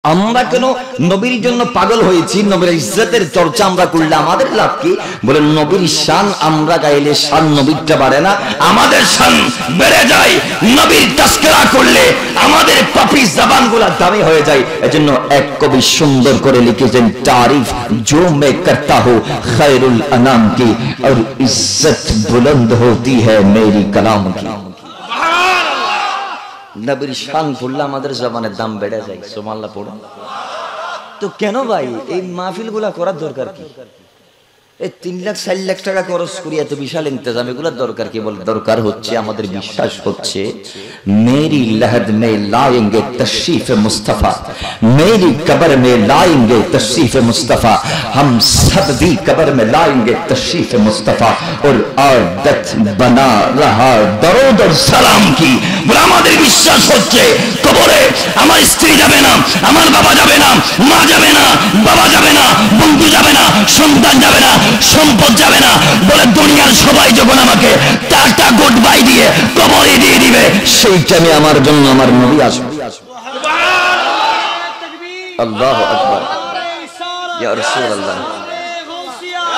আমরা কেন নবীর জন্য পাগল হয়েছি? নবীর ইজ্জতের চর্চা আমরা করলে আমাদের লাভ কি? বলেন নবীর শান আমরা গাইলে শান নবীরটা বাড়ে না, আমাদের শান বেড়ে যায়। নবীর তাজকিরা করলে আমাদের পাপি জবানগুলো দামি হয়ে যায়। এজন্য এক কবি সুন্দর করে লিখেছেন, তারিফ जो मैं करता हूँ खैरुल अनाम की और इज्जत बुलंद होती है मेरी कलाम की। নবীর শান পড়লে আমাদের জবানের দাম বেড়ে যায়। সুবহানাল্লাহ পড়ো। তো কেন ভাই এই মাহফিলগুলা করার দরকার কি? এই 3 লাখ 4 লাখ টাকা খরচ করি এত বিশাল ইন্তজাম, এগুলোর দরকার কি? বলে দরকার হচ্ছে আমাদের বিশ্বাস হচ্ছে मेरी लहद में लाएंगे तशरीफ मुस्तफा, मेरी कब्र में लाएंगे तशरीफ मुस्तफा, हम सब भी कब्र में लाएंगे तशरीफ मुस्तफा और आदत बना रहा दरूद और सलाम की। বলে আমাদের বিশ্বাস হচ্ছে কবরে আমার স্ত্রী যাবে না, আমার বাবা যাবে না, মা যাবে না, বাবা যাবে না, বন্ধু যাবে না, সন্তান যাবে না, সম্পদ যাবে না। বলে দুনিয়ার সবাই যখন আমাকে টাটা গুড বাই দিয়ে কবরে দিয়ে দিবে, সেই টাইমে আমার জন্য আমার নবী আসবে। আল্লাহু আকবার, ইয়া রাসূলুল্লাহ।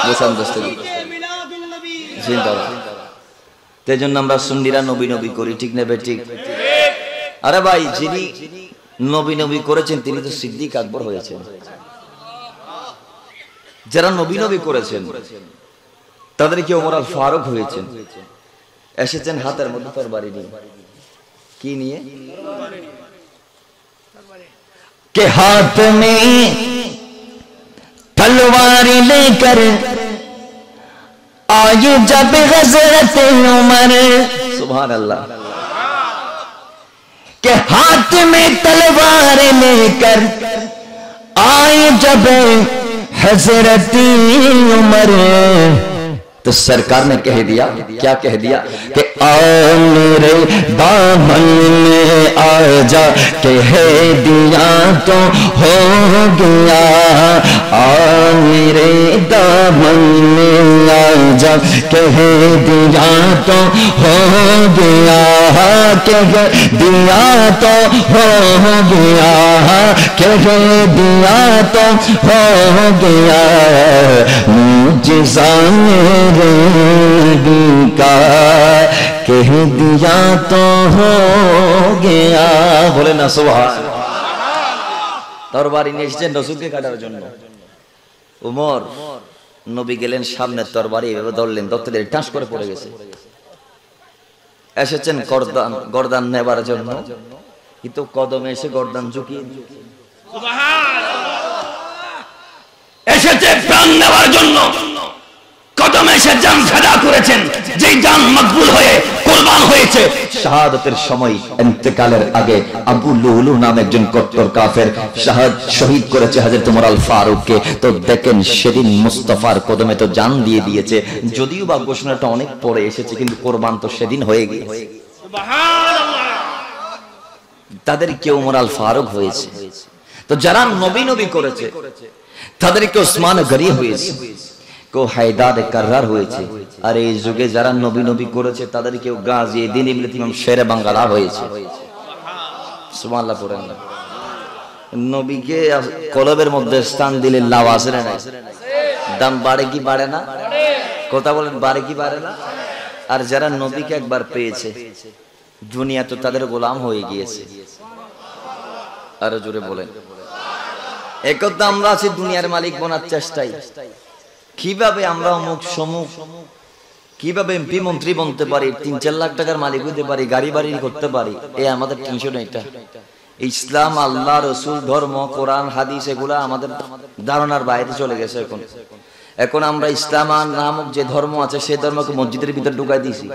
মুসান দস্তগীর জিন্দাবাদ। তেজন্য আমরা সুন্নিরা নবী নবী করি, ঠিক না বেঠিক? আরে ভাই, যিনি নবী নবী করেছেন তিনি তো সিদ্দিক আকবর হয়েছেন। যারা নবী নবী করেছেন তাদের কি ওমর আল ফারুক হয়েছেন। এসেছেন হাতের মধ্যে তরবারি নিয়ে। কি নিয়ে? কে হাত মে তলवारी लेकर आए जब हजरत उमर, सुभान अल्लाह। के हाथ में तलवार लेकर आए जब हजरत उमर, तो सरकार ने कह दिया, क्या कह दिया कि आ मेरे दामन में आ जा, कह दिया तो हो गया। आ मेरे दामन में आ जा, कह दिया तो हो गया, कह दिया तो हो गया, कह दिया तो हो गया। मुझे का कह दिया तो हो गया। बोले ना सुभान। তরবারি নিয়ে এসেছেন রাসূলকে কাটার জন্য। উমর নবী গেলেন সামনে, তরবারি এভাবে ধরলেন, ধরতে দেরি টাস করে পড়ে গেছে। এসেছেন গর্দান নেবার জন্য, কিন্তু কদমে এসে গর্দান ঝুঁকিয়ে এসেছে প্রাণ নেওয়ার জন্য, কদমে এসে জান ফেদা করেছেন। যেই জান মকবুল হয়ে কুরবান হয়েছে, শাহাদাতের সময় ইন্তেকালের আগে আবু লুলু নামে একজন কট্টর কাফের শহীদ করেছে হযরত ওমর আল ফারুককে। তো দেখেন সেদিন মুস্তাফার কদমে তো জান দিয়ে দিয়েছে, যদিও বা ঘোষণাটা অনেক পরে এসেছে, কিন্তু কুরবান তো সেদিন হয়ে গিয়েছে। সুবহানাল্লাহ। তাদের কেউ ওমর আল ফারুক হয়েছে। তো যারা নবী নবী করেছে তাদেরকে ওসমান গনি হয়েছে, কেউ হায়দার কাররার হয়েছে। আর এই যুগে যারা নবী নবী করেছে তাদের কেউ গাজী দ্বীন ইবনে ইমাম শেরে বাঙ্গালা হয়েছে। সুবহানাল্লাহ পড়েন না। নবীকে কলবের মধ্যে স্থান দিলে লাভ আছে না? দাম বাড়ে কি বাড়ে না? কথা বলেন, বাড়ে কি বাড়ে না? আর যারা নবীকে একবার পেয়েছে দুনিয়া তো তাদের গোলাম হয়ে গিয়েছে। আরো জোরে বলেন। একদা আমরা আছি দুনিয়ার মালিক বনার চেষ্টায়। কিভাবে আমরা অমুক সমুক, কিভাবে এমপি মন্ত্রী বনতে পারি, 3-4 লাখ টাকার মালিক হতে পারি, গাড়ি বাড়ি করতে পারি, এই আমাদের টেনশন। এটা ইসলাম, আল্লাহ, রসুল, ধর্ম, কোরআন, হাদিস এগুলা আমাদের ধারণার বাইরে চলে গেছে। এখন আমরা ইসলাম নামক যে ধর্ম আছে সেই ধর্মকে মসজিদের ভিতর ঢুকাই দিয়েছি,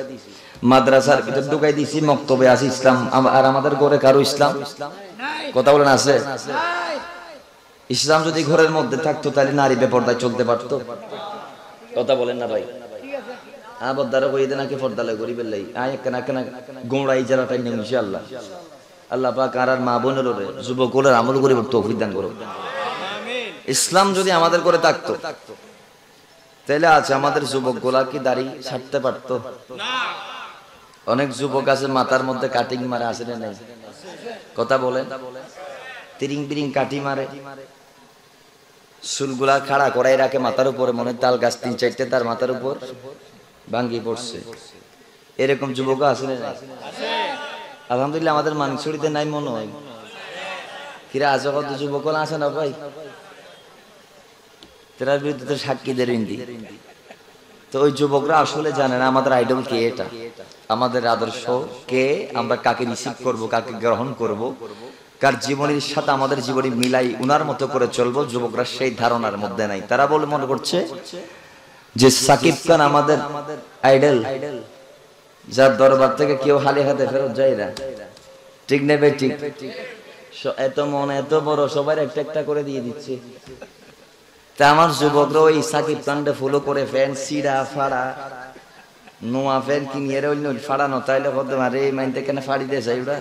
মাদ্রাসার ভিতর ঢুকাই দিয়েছি, মক্তবে আছে ইসলাম। আর আমাদের ঘরে কারো ইসলাম? কথা বলেন, আছে? ইসলাম যদি ঘরের মধ্যে থাকতো তাহলে নারী বেপরদায় চলতে পারতো? কথা বলেন না ভাই? আবদারা কই দেন নাকি পর্দা লয় গরিবের লাই আয় কেনা কেনা গোড়াই জায়গাটাই নেই। ইনশাআল্লাহ আল্লাহ পাক আর মা বোনের যুবকদের আমল করে তৌফিক দান করুন। ইসলাম যদি আমাদের করে থাকতো তাহলে আছে আমাদের যুবকগুলা কি দাড়ি ছাড়তে পারতো? না। অনেক যুবক আছে মাথার মধ্যে কাটিং মারা আছে না? কথা বলেন। তিরিং বিরিং কাটি মারে, চুলগুলা খাড়া করাই রাখে মাথার উপরে, মনে তাল গাছ 3-4টে তার মাথার উপর ভাঙ্গি পড়ছে। এরকম যুবক আছে না? আলহামদুলিল্লাহ আমাদের মানসুরিতে নাই মনে হয়। কিরা আছে কত যুবক আছে না ভাই? তার বিরুদ্ধে তো সাক্ষীদের ইন্দি। তো ওই যুবকরা আসলে জানে না আমাদের আইডল কে, এটা আমাদের আদর্শ কে, আমরা কাকে রিসিভ করব, কাকে গ্রহণ করব, কার জীবনের সাথে আমাদের জীবনী মিলাই উনার মতো করে চলবো। যুবকরা সেই ধারণার মধ্যে নাই। তারা বলে মনে করছে যে সাকিব খান আমাদের আইডল, যার দরবার থেকে কেউ খালি হাতে ফেরত যায় না। ঠিক নেবে ঠিক, এত মন এত বড়, সবাই একটা একটা করে দিয়ে দিচ্ছে। তা আমার যুবকরা ওই সাকিব খানকে ফলো করে ফ্যান সিরা ফাড়া নোয়া ফ্যান কিনিয়ে অন্য ফাড়ানো, তাইলে হতে পারে এই মাইনতে কেন ফাড়ি দিয়ে যায় ওরা?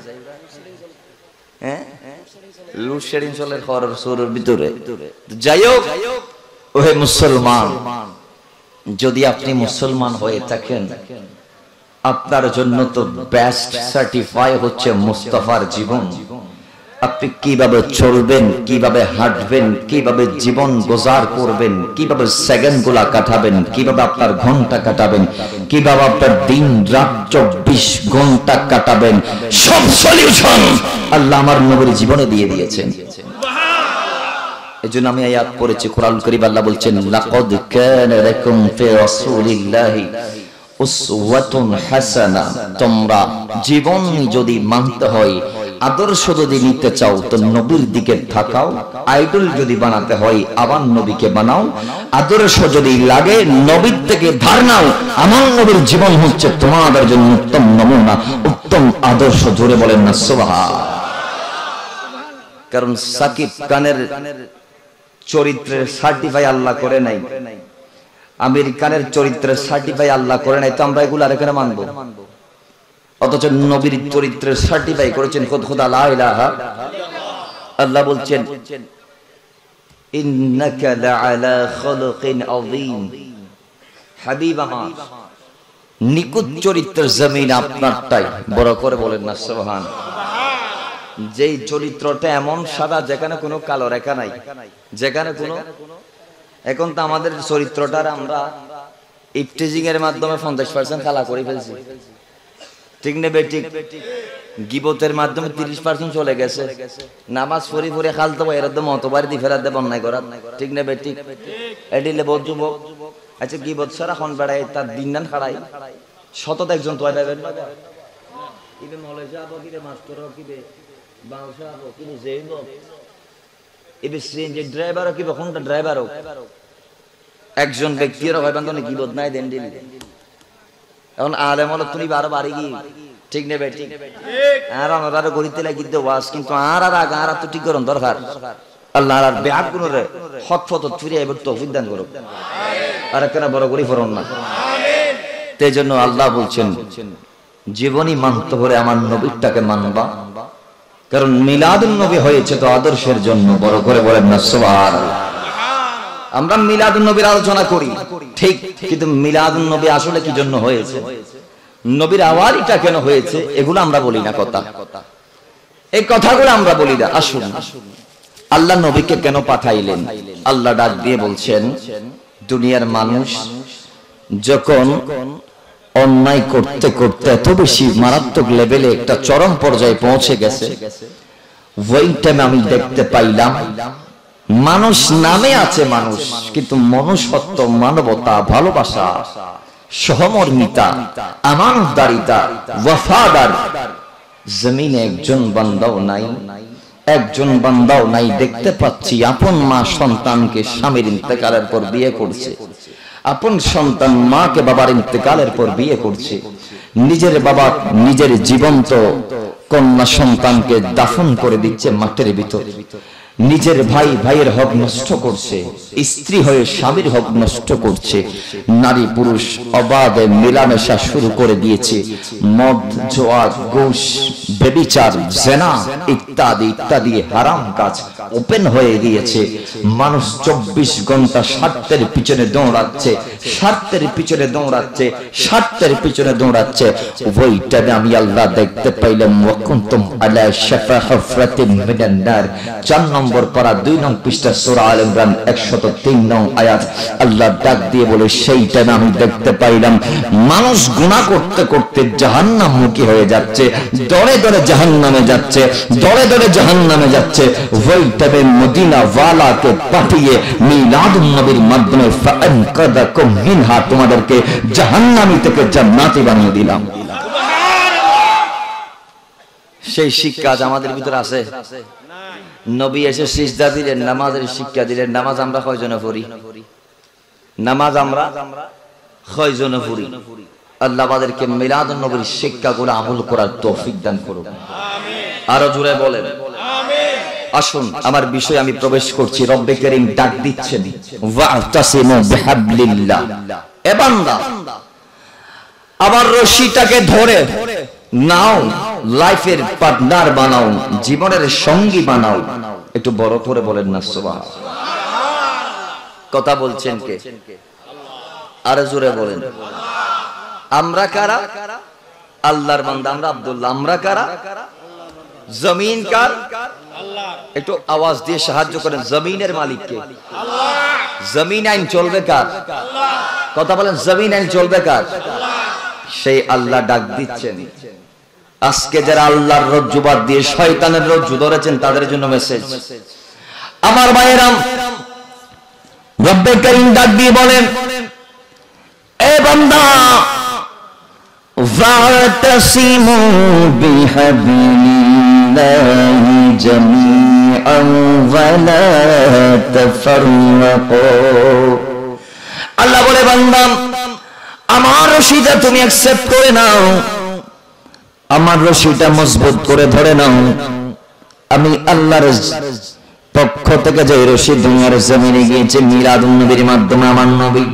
হ্যাঁ, লুডশেডিং চলে খরর সুরের ভিতরে। যাই হোক, ওহে মুসলমান, যদি আপনি মুসলমান হয়ে থাকেন, আপনার জন্য তো বেস্ট সার্টিফাই হচ্ছে মুস্তাফার জীবন। আপনি কিভাবে চলবেন, কিভাবে হাঁটবেন, কিভাবে জীবন গুজার করবেন, কিভাবে সেকেন্ডগুলা কাটাবেন, কিভাবে আপনার ঘন্টা কাটাবেন, কিভাবে আপনার দিন রাত 24 ঘন্টা কাটাবেন, সব সলিউশন আল্লাহ আমার নবীর জীবনে দিয়ে দিয়েছেন। এজন্য আমি আয়াত পড়েছি কোরআন কারীম, আল্লাহ বলছেন লাকাদ কানা লাকুম ফি রাসূলিল্লাহি উসওয়াতুন হাসানা। তোমরা জীবন যদি মানতে হয়, আদর্শ যদি নিতে চাও, তো নবীর দিকে থাকাও। আইডল যদি বানাতে হয়, আবার নবীকে বানাও। আদর্শ যদি লাগে, নবীর থেকে ধার নাও। আমার নবীর জীবন হচ্ছে তোমাদের জন্য উত্তম নমুনা, উত্তম আদর্শ। জোরে বলেন না সুবহান। কারণ সাকিব খানের চরিত্রের সার্টিফাই আল্লাহ করে নাই, আমির খানের চরিত্রের সার্টিফাই আল্লাহ করে নাই, তো আমরা এগুলো আর এখানে মানবো? অথচ নবীর চরিত্রের সার্টিফাই করেছেন খোদা লা ইলাহা। আল্লাহ বলছেন ইন্নাকা লাআলা খুলুকিন আযীম। হাবিব আমার, নিকুত চরিত্রের জমিন আপনারটাই। বড় করে বলেন না সুবহান। যেই চরিত্রটা এমন সাদা, যেখানে কোনো কালো রেখা নাই, যেখানে কোনো, এখন তো আমাদের চরিত্রটার আমরা ইফটিজিং এর মাধ্যমে 50% কালা করে ফেলছি। ঠিক নেবে ঠিক, গিবতের মাধ্যমে 30% চলে গেছে। নামাজ পড়ি পড়ে খালতে এরকম মতবাড়ি দি ফেরাতে বন্যায় করা। ঠিক নেবে ঠিক, এডিলে বহুত যুবক আচ্ছা গিবত সারা খন বেড়ায়, তার দিন নান খাড়াই শতত একজন তো পাইবেন না। ইবে মলে যাব কিরে মাস্টার কিবে বাউসা কিরে জেইব ইবে সিএনজি ড্রাইভার কিবে কোনটা ড্রাইভার একজন ব্যক্তির হয়বান তো গিবত নাই দেন দিল। এখন আলেম হলো তুমি বারো বাড়ি গিয়ে ঠিক নেবে ঠিক, আর আমরা গড়িতে লাগি ওয়াজ, কিন্তু আর আর তো ঠিক করুন দরকার। আল্লাহ আর বেআব গুণরে হক ফত ফিরে এবার তৌফিক দান করুক। আর কেন বড় করি ফরন না। সেই জন্য আল্লাহ বলছেন জীবনই মানতে হলে আমার নবীটাকে মানবা, কারণ মিলাদুন নবী হয়েছে তো আদর্শের জন্য। বড় করে বলেন না সুবহানাল্লাহ। আমরা মিলাদুন নবীর আলোচনা করি ঠিক, কিন্তু মিলাদুন নবী আসলে কি জন্য হয়েছে, নবীর আওয়ালিটা কেন হয়েছে, এগুলো আমরা বলি না। কথা এই কথাগুলো আমরা বলি না। আসুন, আল্লাহ নবীকে কেন পাঠাইলেন? আল্লাহ ডাক দিয়ে বলছেন দুনিয়ার মানুষ যখন অন্যায় করতে করতে এত বেশি মারাত্মক লেভেলে একটা চরম পর্যায়ে পৌঁছে গেছে, ওই টাইমে আমি দেখতে পাইলাম মানুষ নামে আছে মানুষ, কিন্তু মনুষ্যত্ব, মানবতা, ভালোবাসা, সহমর্মিতা, আমানতদারিতা, ওয়াফাদার জমিনে একজন বান্দাও নাই, একজন বান্দাও নাই। দেখতে পাচ্ছি আপন মা সন্তানকে স্বামীর ইন্তেকালের পর বিয়ে করছে, আপন সন্তান মাকে বাবার ইন্তেকালের পর বিয়ে করছে, নিজের বাবা নিজের জীবন্ত কন্যা সন্তানকে দাফন করে দিচ্ছে মাটির ভিতর, নিজের ভাই ভাইয়ের হক নষ্ট করছে, স্ত্রী হয়ে স্বামীর হক নষ্ট করছে, নারী পুরুষ অবাধে মেলামেশা শুরু করে দিয়েছে, মদ জোয়া ঘুষ ব্যভিচার, জিনা ইত্যাদি ইত্যাদি হারাম কাজ ওপেন হয়ে গিয়েছে। মানুষ 24 ঘন্টা স্বার্থের পিছনে দৌড়াচ্ছে, স্বার্থের পিছনে দৌড়াচ্ছে, স্বার্থের পিছনে দৌড়াচ্ছে। ওইটা আমি আল্লাহ দেখতে পাইলাম, ওয়াকুনতুম আলা শাফা হুফরাতিন মিনান নার। 4 নম্বর পারা 2 নং পৃষ্ঠা সূরা আল ইমরান 103 নং আয়াত। আল্লাহ ডাক দিয়ে বলে, সেইটা আমি দেখতে পাইলাম মানুষ গুনাহ করতে করতে জাহান্নামমুখী হয়ে যাচ্ছে, দরে দরে জাহান্নামে যাচ্ছে, দরে দরে জাহান্নামে যাচ্ছে। ওইটাবে মদিনা ওয়ালাকে পাঠিয়ে মিলাদুন নবীর মাধ্যমে ফাআনকাদাকুম মিনহা, তোমাদেরকে জাহান্নামী থেকে জান্নাতি বানিয়ে দিলাম। সেই শিক্ষা আমাদের ভিতরে আছে। নবী এসে সিজদা দিলেন, নামাজের শিক্ষা দিলেন। নামাজ আমরা কয়জনে পড়ি? নামাজ আমরা কয়জনে পড়ি? আল্লাহ আমাদেরকে মিলাদুন নবীর শিক্ষাগুলো আমল করার তৌফিক দান করুন, আমিন। আরো জোরে বলেন আমিন। আসুন আমার বিষয়ে আমি প্রবেশ করছি। রব্বে কারীম ডাক দিচ্ছেন, ওয়াতাসিমু বিহাবলিল্লাহ। এ বান্দা, আমার রশিটাকে ধরে নাও, লাইফের পার্টনার বানাও, জীবনের সঙ্গী বানাও। একটু বড় করে বলেন না সুবহানাল্লাহ। কথা বলছেন কে? আরো জোরে বলেন। আমরা কারা? আল্লাহর বান্দা, আমরা আব্দুল্লাহ। আমরা কারা? জমিন কার? আল্লাহ। একটু আওয়াজ দিয়ে সাহায্য করেন। জমিনের মালিক কে? আল্লাহ। জমিন আইন চলবে কার? আল্লাহ। কথা বলেন, জমিন আইন চলবে কার? আল্লাহ। সেই আল্লাহ ডাক দিচ্ছেন। আজকে যারা আল্লাহর রজ্জু বাদ দিয়ে শয়তানের রজ্জু ধরেছেন, তাদের জন্য মেসেজ। আমার ভাইয়েরা, রব্বে কারীম ডাক দিয়ে বলেন, এ বান্দা, ওয়াতাসিমু বিহাবলিল্লাহি জামিআন ওয়া লা তাফাররাকু। আল্লাহ বলে, বান্দা, আমার রশিটা তুমি অ্যাকসেপ্ট করে নাও, আমার রশিটা মজবুত করে ধরে নাও। আমি আল্লাহর পক্ষ থেকে যে রশি দুনিয়ার জমিনে গিয়েছে মিলাদুন নবীর মাধ্যমে, আমার নবী,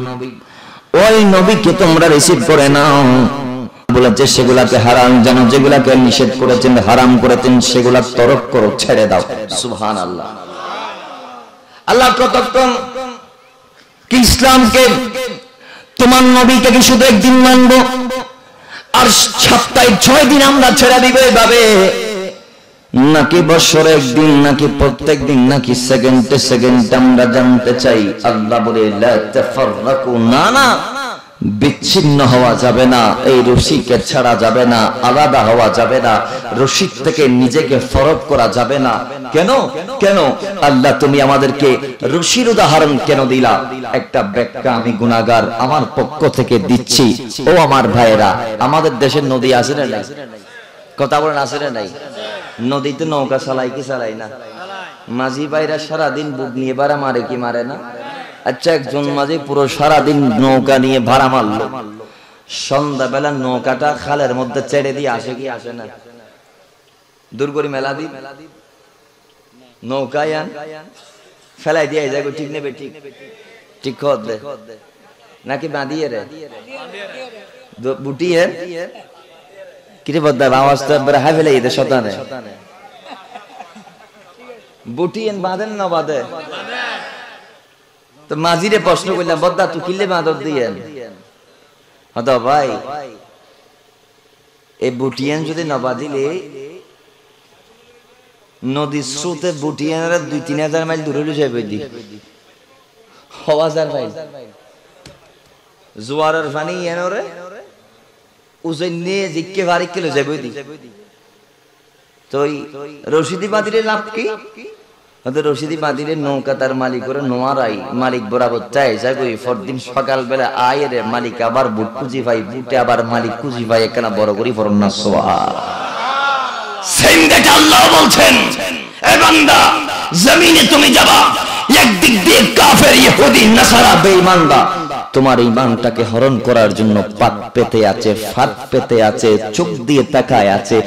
ওই নবীকে তোমরা রিসিভ করে নাও। বলেছে সেগুলাকে হারাম জানো, যেগুলাকে নিষেধ করেছেন, হারাম করেছেন, সেগুলা তরক করো, ছেড়ে দাও। সুবহানাল্লাহ। আল্লাহ কতক্ষণ কি ইসলামকে, তোমার নবীকে কি শুধু একদিন মানবো আর সপ্তাহে 6 দিন আমরা ছেড়ে দিব এভাবে, নাকি বছরে একদিন, নাকি প্রত্যেক দিন, নাকি সেকেন্ডে সেকেন্ডে আমরা জানতে চাই? আল্লাহ বলে, লা তাফাররাকু, না না, বিচ্ছিন্ন হওয়া যাবে না, এই রশিকে ছাড়া যাবে না, আলাদা হওয়া যাবে না, রশিদ থেকে নিজেকে ফরক করা যাবে না। কেন? কেন আল্লাহ তুমি আমাদেরকে রশির উদাহরণ কেন দিলা? একটা ব্যাখ্যা আমি গুনাহগার আমার পক্ষ থেকে দিচ্ছি। ও আমার ভাইয়েরা, আমাদের দেশের নদী আছে না নাই? কথা বলেন, আছে না নাই? নদীতে নৌকা চালাই কি চালাই না? মাঝি ভাইরা সারাদিন বুট নিয়ে ভাড়া মারে কি মারে না? আচ্ছা, একজন মাঝি পুরো সারাদিন নৌকা নিয়ে ভাড়া মারলো, সন্ধ্যাবেলা নৌকাটা খালের মধ্যে ছেড়ে দিয়ে আসে কি আসে না? দূর করে মেলা দি নৌকায় ফেলাই দিয়ে যায়, ঠিক নেবে? ঠিক ঠিক দে নাকি বাঁধিয়ে রে বুটিয়ে কিরে বদ্দা আওয়াজ তো হাই ফেলে এদের শতানে বুটিয়েন বাঁধেন না বাঁধে? তো মাঝিরে প্রশ্ন করলাম, বদ্দা তুই কিলে বাঁধর দিয়েন? হতো ভাই, এই বুটিয়েন যদি না বাঁধিলে নদীর স্রোতে বুটিয়েনরা 2-3 মাইল দূরে যাবে দি 1000 মাইল জোয়ারের পানি এনরে উজনে জিকে ভারি কিলো যাবে দি। তো রশিদি বাঁধিলে লাভ কি? রশিদি বাঁধিলে নৌকা তার মালিক করে নোয়ারাই মালিক বরাবর চাই যাই পরদিন সকালবেলা আয় রে মালিক আবার বুট খুঁজি ভাই, বুটে আবার মালিক খুঁজি ভাই, এখানে বড় করি ফরম না। আল্লাহ বলছেন, এ বান্দা, জমিনে তুমি যাবা, একদিক দিয়ে কাফের ইহুদি নাসারা বেঈমানরা, তোমার ঈমানটাকে হরণ করার জন্য পাত পেতে আছে, ফাঁদ পেতে আছে, চোখ দিয়ে তাকায় আছে।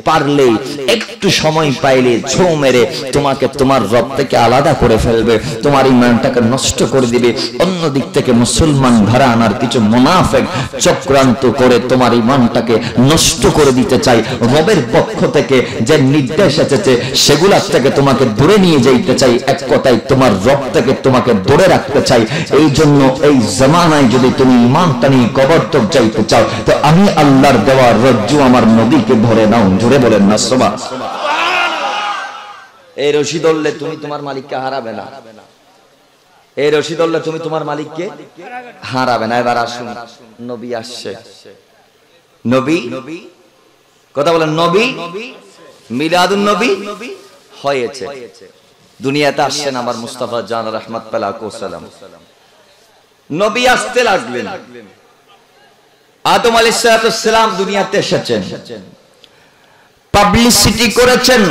পারলেই একটু সময় পাইলে ছো মেরে তোমাকে তোমার রব থেকে আলাদা করে ফেলবে, তোমার ঈমানটাকে নষ্ট করে দিবে। অন্য দিক থেকে মুসলমান ঘরানার কিছু মুনাফিক চক্রান্ত করে তোমার ঈমানটাকে নষ্ট করে দিতে চায়। রবের পক্ষ থেকে যে নির্দেশ এসেছে সেগুলা থেকে তোমাকে দূরে নিয়ে যাইতে চাই। এক কথায় তোমার রব থেকে তোমাকে দূরে রাখতে চাই। এই জন্য এই জামানায় যদি তুমি ঈমানটা নিয়ে কবর তক যাইতে চাও, তো আমি আল্লাহর দেওয়া রজ্জু আমার নবীকে ধরে নাও। জোরে বলেন না সুবহানাল্লাহ। এই রশি ধরলে তুমি তোমার মালিককে হারাবে না। এই রশি ধরলে তুমি তোমার মালিককে হারাবে না। এবার আসুন, নবী আসছে। নবী কথা বলেন, নবী মিলাদুন নবী হয়েছে। দুনিয়াতে আসছেন আমার মুস্তাফা জান রাহমাতুল্লাহ সালাম। নবী আসতে লাগলেন। আদম আলাইহিস সালাম দুনিয়াতে এসেছেন, পাবলিসিটি করেছেন।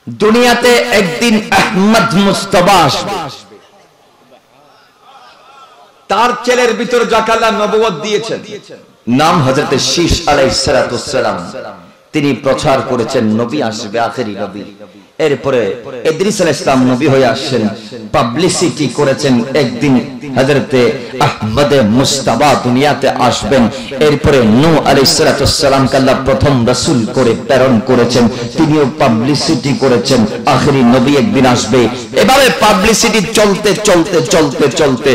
দুনিয়াতে একদিন আহমদ মুস্তাফা আসবে। তার ছেলের ভিতর যাকে আল্লাহ নবুয়ত দিয়েছেন, নাম হযরত শীশ আলাইহিস সালাম। তিনি প্রচার করেছেন নবী আসবে, আখেরি নবী। এরপরে ইদ্রিস আলাইহিস সালাম নবী হয়ে আসেন, পাবলিসিটি করেছেন একদিন হযরতে আহমদ মুস্তাফা দুনিয়াতে আসবেন। এরপরে নূহ আলাইহিস সালামকে আল্লাহ প্রথম রাসূল করে প্রেরণ করেছেন, তিনিও পাবলিসিটি করেছেন আখেরি নবী একদিন আসবে। এভাবে পাবলিসিটি চলতে চলতে চলতে চলতে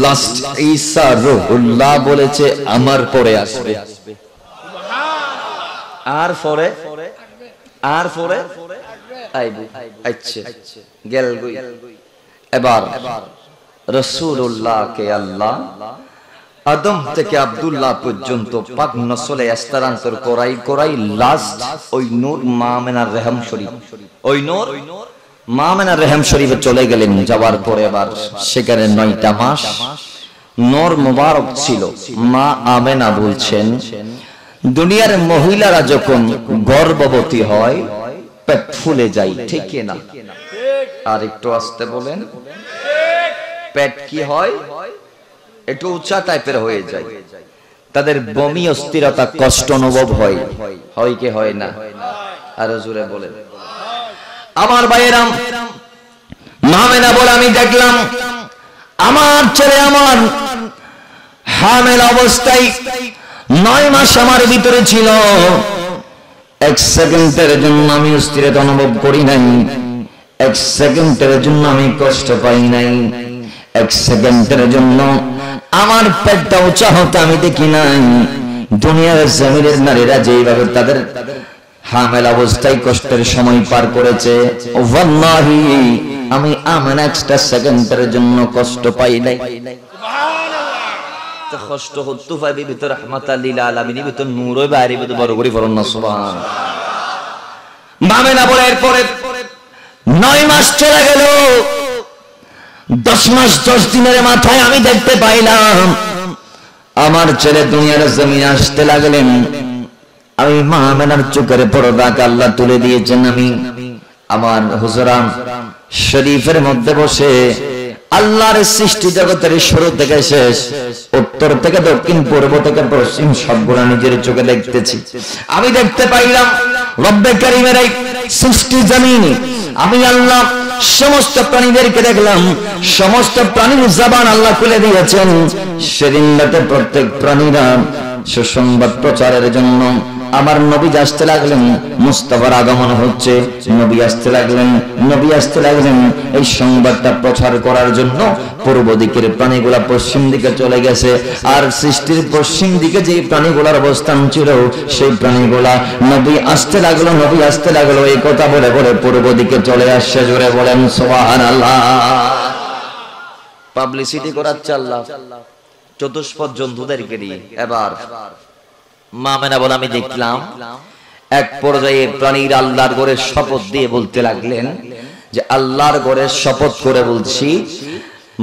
লাস্ট ঈসা রূহুল্লাহ বলেছে আমার পরে আসবে। আর পরে আইবু আচ্ছা গেল গই। এবার রাসূলুল্লাহকে আল্লাহ আদম থেকে আব্দুল্লাহ পর্যন্ত পাক নসলে স্থানান্তর করাই লাস্ট ওই নূর মা আমেনার রেহম শরীফ, ওই নূর মা আমেনার রেহম শরীফে চলে গেলেন। যাওয়ার পরে এবার সেখানে 9টা মাস নূর মুবারক ছিল। মা আমেনা বলছেন, দুনিয়ার মহিলারা যখন গর্ভবতী হয় পেট ফুলে যায়, ঠিক না? আর একটু আস্তে বলেন, পেট কি হয়? একটু উঁচা টাইপের হয়ে যায়। তাদের বমি, অস্থিরতা, কষ্ট অনুভব হয়। হয় কি হয় না? আরো জোরে বলেন। আমার ভাইয়েরা, মা মেনা বলে আমি দেখলাম আমার ছেলে আমার হামেল অবস্থায় 9 মাস আমার ভিতরে ছিল। এক সেকেন্ডের জন্য আমি অস্থিরতা অনুভব করি নাই, এক সেকেন্ডের জন্য আমি কষ্ট পাই নাই, এক সেকেন্ডের জন্য আমার পেটটা উঁচা হতে আমি দেখি নাই। দুনিয়ার জমিনের নারীরা যেভাবে তাদের হামেল অবস্থায় কষ্টের সময় পার করেছে, ওয়াল্লাহি আমি আমার একটা সেকেন্ডের জন্য কষ্ট পাই নাই। কষ্ট হতো পাইবি ভিতর রাহমাতাল লিল আলামিন, ভিতর নূর হইবে, আর ভিতর বড় করে ফরন না সুবহান। মামেনা বলে এরপরে 9 মাস চলে গেল। 10 মাস 10 দিনের মাথায় আমি দেখতে পাইলাম আমার ছেলে দুনিয়ার জমিনে আসতে লাগলেন। আমি মা আমেনার চোখের পর্দাকে আল্লাহ তুলে দিয়েছেন। আমি আমার হুজরা শরীফের মধ্যে বসে আল্লাহর সৃষ্টি জগতের শুরু থেকে শেষ, উত্তর থেকে দক্ষিণ, পূর্ব থেকে পশ্চিম সবগুলা নিজের চোখে দেখতেছি। আমি দেখতে পাইলাম রব্বে কারীমের এই সৃষ্টি জমিনে আমি আল্লাহ সমস্ত প্রাণীদেরকে দেখলাম। সমস্ত প্রাণীর জবান আল্লাহ খুলে দিয়েছেন। সেদিন রাতে প্রত্যেক প্রাণীরা সুসংবাদ প্রচারের জন্য আমার নবী আসতে লাগলেন। মুস্তাফার আগমন হচ্ছে, নবী আসতে লাগলেন, নবী আসতে লাগলেন। এই সংবাদটা প্রচার করার জন্য পূর্ব দিকের প্রাণীগুলা পশ্চিম দিকে চলে গেছে। আর সৃষ্টির পশ্চিম দিকে যে প্রাণীগুলার অবস্থান ছিল, সেই প্রাণীগুলা নবী আসতে লাগলো, নবী আসতে লাগলো এই কথা বলে বলে পূর্ব দিকে চলে আসছে। জোরে বলেন সুবহানাল্লাহ। পাবলিসিটি করাচ্ছে আল্লাহ চতুষ্পদ জন্তুদেরকে নিয়ে। এবার মা মেনা বলে আমি দেখলাম এক পর্যায়ে প্রাণীর আল্লাহর ঘরে শপথ দিয়ে বলতে লাগলেন যে আল্লাহর ঘরে শপথ করে বলছি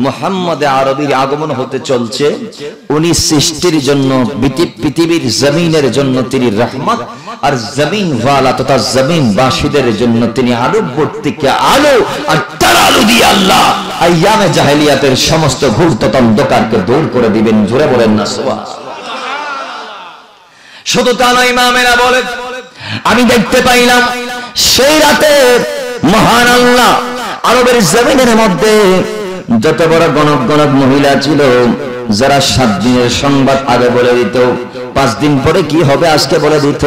মুহাম্মদ আরবীর আগমন হতে চলছে। উনি সৃষ্টির জন্য, পৃথিবীর জমিনের জন্য তিনি রহমত, আর জমিন ওয়ালা তথা জমিনবাসীদের জন্য তিনি আলো ভর্তিকে আলো আর তার আলো দিয়ে আল্লাহ আইয়ামে জাহেলিয়াতের সমস্ত ঘুরতত অন্ধকারকে দূর করে দিবেন। জোরে বলেন না সুবহানাল্লাহ। শুধু তা নয়, ইমামেরা বলেন আমি দেখতে পাইলাম সেই রাতে মহান আল্লাহ আরবের জমিনের মধ্যে যত বড় গণক গণক মহিলা ছিল, যারা 7 দিনের সংবাদ আগে বলে দিত, 5 দিন পরে কি হবে আজকে বলে দিত,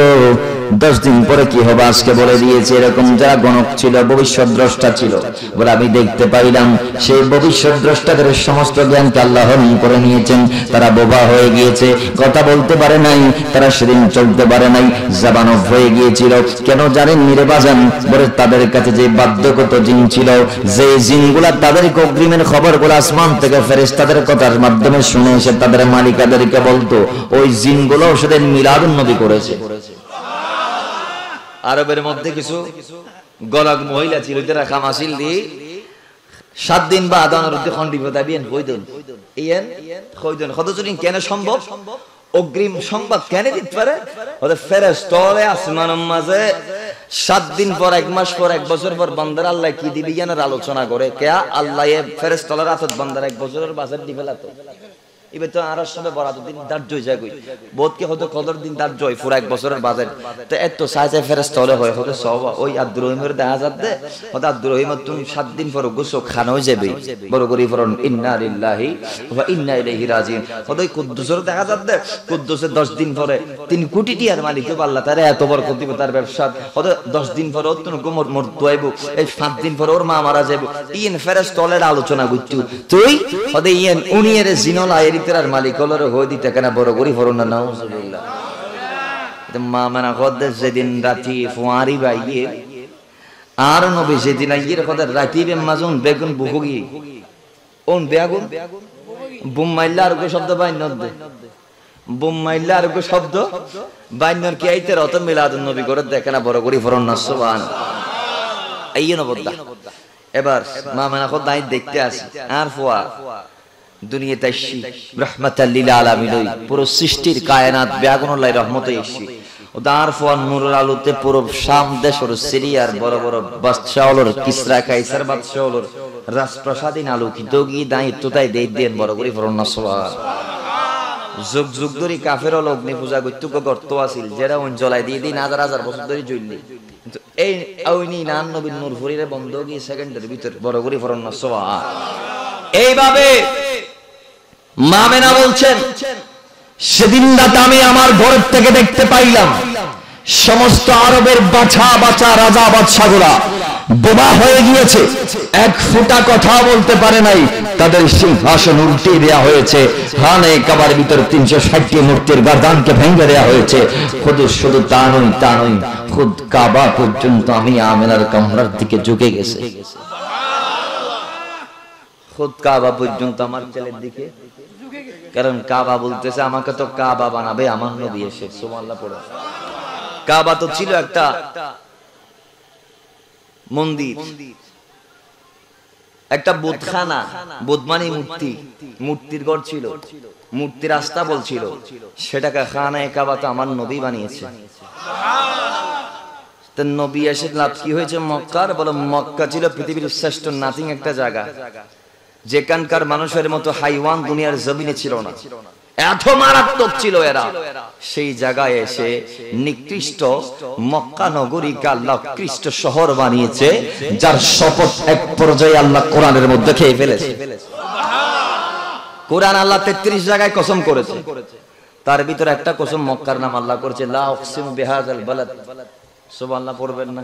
10 দিন পরে কি হবে আজকে বলে দিয়েছে, এরকম যারা গণক ছিল, ভবিষ্যৎ দ্রষ্টা ছিল, বলে আমি দেখতে পাইলাম সেই ভবিষ্যৎ দ্রষ্টাদের সমস্ত জ্ঞানকে আল্লাহ হরণ করে নিয়েছেন। তারা বোবা হয়ে গিয়েছে, কথা বলতে পারে নাই, তারা সেদিন চলতে পারে নাই, জবান অফ হয়ে গিয়েছিল। কেন জানেন নিরে বাজান? বলে তাদের কাছে যে বাধ্যগত জিন ছিল, যে জিনগুলা তাদেরকে অগ্রিমের খবরগুলো আসমান থেকে ফেরেশতাদের কথার মাধ্যমে শুনে এসে তাদের মালিকাদেরকে বলতো, ওই জিনগুলো সেদিন মিলাদুন নবী করেছে। আরবের মধ্যে কিছু গলক মহিলা ছিল, যারা খামাসিল দিয়ে 7 দিন বা আদানের মধ্যে খন্ডিপতা বিয়েন কইদন ইয়েন কইদন কতজনই কেন সম্ভব অগ্রিম সংবাদ কেন দিতে পারে? ওদের ফেরেশতারে আসমানের মাঝে 7 দিন পর, 1 মাস পর, 1 বছর পর বান্দার আল্লাহ কি দিবি জানার আলোচনা করে। কে আল্লাহ এ ফেরেশতার রাতত বান্দার 1 বছরের বাজার দিবে লাতো। এবার তো আর সময় বড় দিন দাঁড় জয় যায় কই বহুত কি হতো কদর দিন দাঁড় জয় পুরো 1 বছরের বাজার। তো এত সাইজে ফেরেশতা হলে হয় হতো সব ওই আব্দুর রহিমের দেখা যাচ্ছে, হতো আব্দুর রহিম তুমি 7 দিন পর গোসো খানো যাবে বড় করি ফরন ইন্না লিল্লাহি ওয়া ইন্না ইলাইহি রাজিউন। হতো কুদ্দুসের দেখা যাচ্ছে, কুদ্দুসের 10 দিন পরে 3 কোটি টিয়ার মালিক আল্লাহ তারে এত বড় কত তার ব্যবসা। হতো 10 দিন পরে তুমি গোমর মরতে আইবো, এই 7 দিন পরে ওর মা মারা যাবে। ইন ফেরেশতা হলে আলোচনা করছু তুই হতো ইন উনি এর জিনলা আর মালিক হলরে হই দিতে কেন বড় করি ফরন না নাউজুবিল্লাহ। মা মানা কদে যেদিন রাতি ফুয়ারি বাইয়ে আর নবী যেদিন আইয়ের কদে রাতি বে মাজুন বেগুন বুহুগি ওন বেগুন বুম মাইল্লা আর কো শব্দ বাইন দে বুম মাইল্লা আর কো শব্দ বাইনর কি আইতে রত মিলাদুন নবী করে দেখে না বড় করি ফরন না সুবহানাল্লাহ। আইয়ে নবদ্দা এবার মা মানা কদ দাই দেখতে আসি আর ফুয়া দুনিয়াতে আসি রহমাতাল লিল আলামিন, পুরো সৃষ্টির কায়নাত বেগুনুল্লাহ রহমত এসি ও দার ফোন নূরের আলোতে পুরো শাম দেশের সিরিয়ার বড় বড় বাদশাহর কিসরা কাইসার বাদশাহর রাজপ্রাসাদিন আলোকিত গিয়ে দায়িত্ব তাই দেন বড় করে ফরন না সুবহানাল্লাহ। যুগ যুগ ধরে কাফের অগ্নি পূজা করতে গর্ত আছিল, যেটা ওই জ্বলাই দিয়ে দিন হাজার হাজার বছর ধরে জ্বললি, কিন্তু এই ওইনি নান নবীর নূর ফরিরে বন্ধ গিয়ে সেকেন্ডের ভিতর বড় করে ফরন না সুবহানাল্লাহ। এইভাবে মামেনা বলছেন সেদিন রাতে আমি আমার ঘর থেকে দেখতে পাইলাম সমস্ত আরবের বাছা বাছা রাজা বাদশাগুলা বোবা হয়ে গিয়েছে, 1 ফোঁটা কথা বলতে পারে নাই, তাদের সিংহাসন উল্টে দেয়া হয়েছে, খানে কাবার ভিতর 360টি মূর্তির গর্দানকে ভেঙে দেয়া হয়েছে। শুধু তা নয় খুদ কাবা পর্যন্ত আমি আমেনার কামরার দিকে ঝুঁকে গেছে, খুদ কাবা পর্যন্ত আমার ছেলের দিকে, কারণ কাবা বলতেছে আমাকে তো কাবা বানাবে আমার নবী এসে সুবহানাল্লাহ পড়ে। কাবা তো ছিল একটা মন্দির, একটা বুতখানা, বুত মানে মূর্তি, মূর্তির ঘর ছিল, মূর্তির আস্তাবল ছিল, সেটাকে খানায়ে কাবা তো আমার নবী বানিয়েছে। তো নবী এসে লাভ কি হয়েছে মক্কার? বলে মক্কা ছিল পৃথিবীর শ্রেষ্ঠ নাথিং একটা জায়গা, যেখানকার মানুষের মতো হাইওয়ান দুনিয়ার জমিনে ছিল না, এত মারাত্মক ছিল এরা। সেই জায়গায় এসে নিকৃষ্ট মক্কা নগরীকে আল্লাহ কৃষ্ট শহর বানিয়েছে, যার শপথ এক পর্যায়ে আল্লাহ কোরআনের মধ্যে খেয়ে ফেলেছে। কোরআন আল্লাহ 33 জায়গায় কসম করেছে, তার ভিতরে একটা কসম মক্কার নাম আল্লাহ করেছে, লা উকসিমু বিহাযাল বালাদ। সুবহানাল্লাহ পড়বেন না?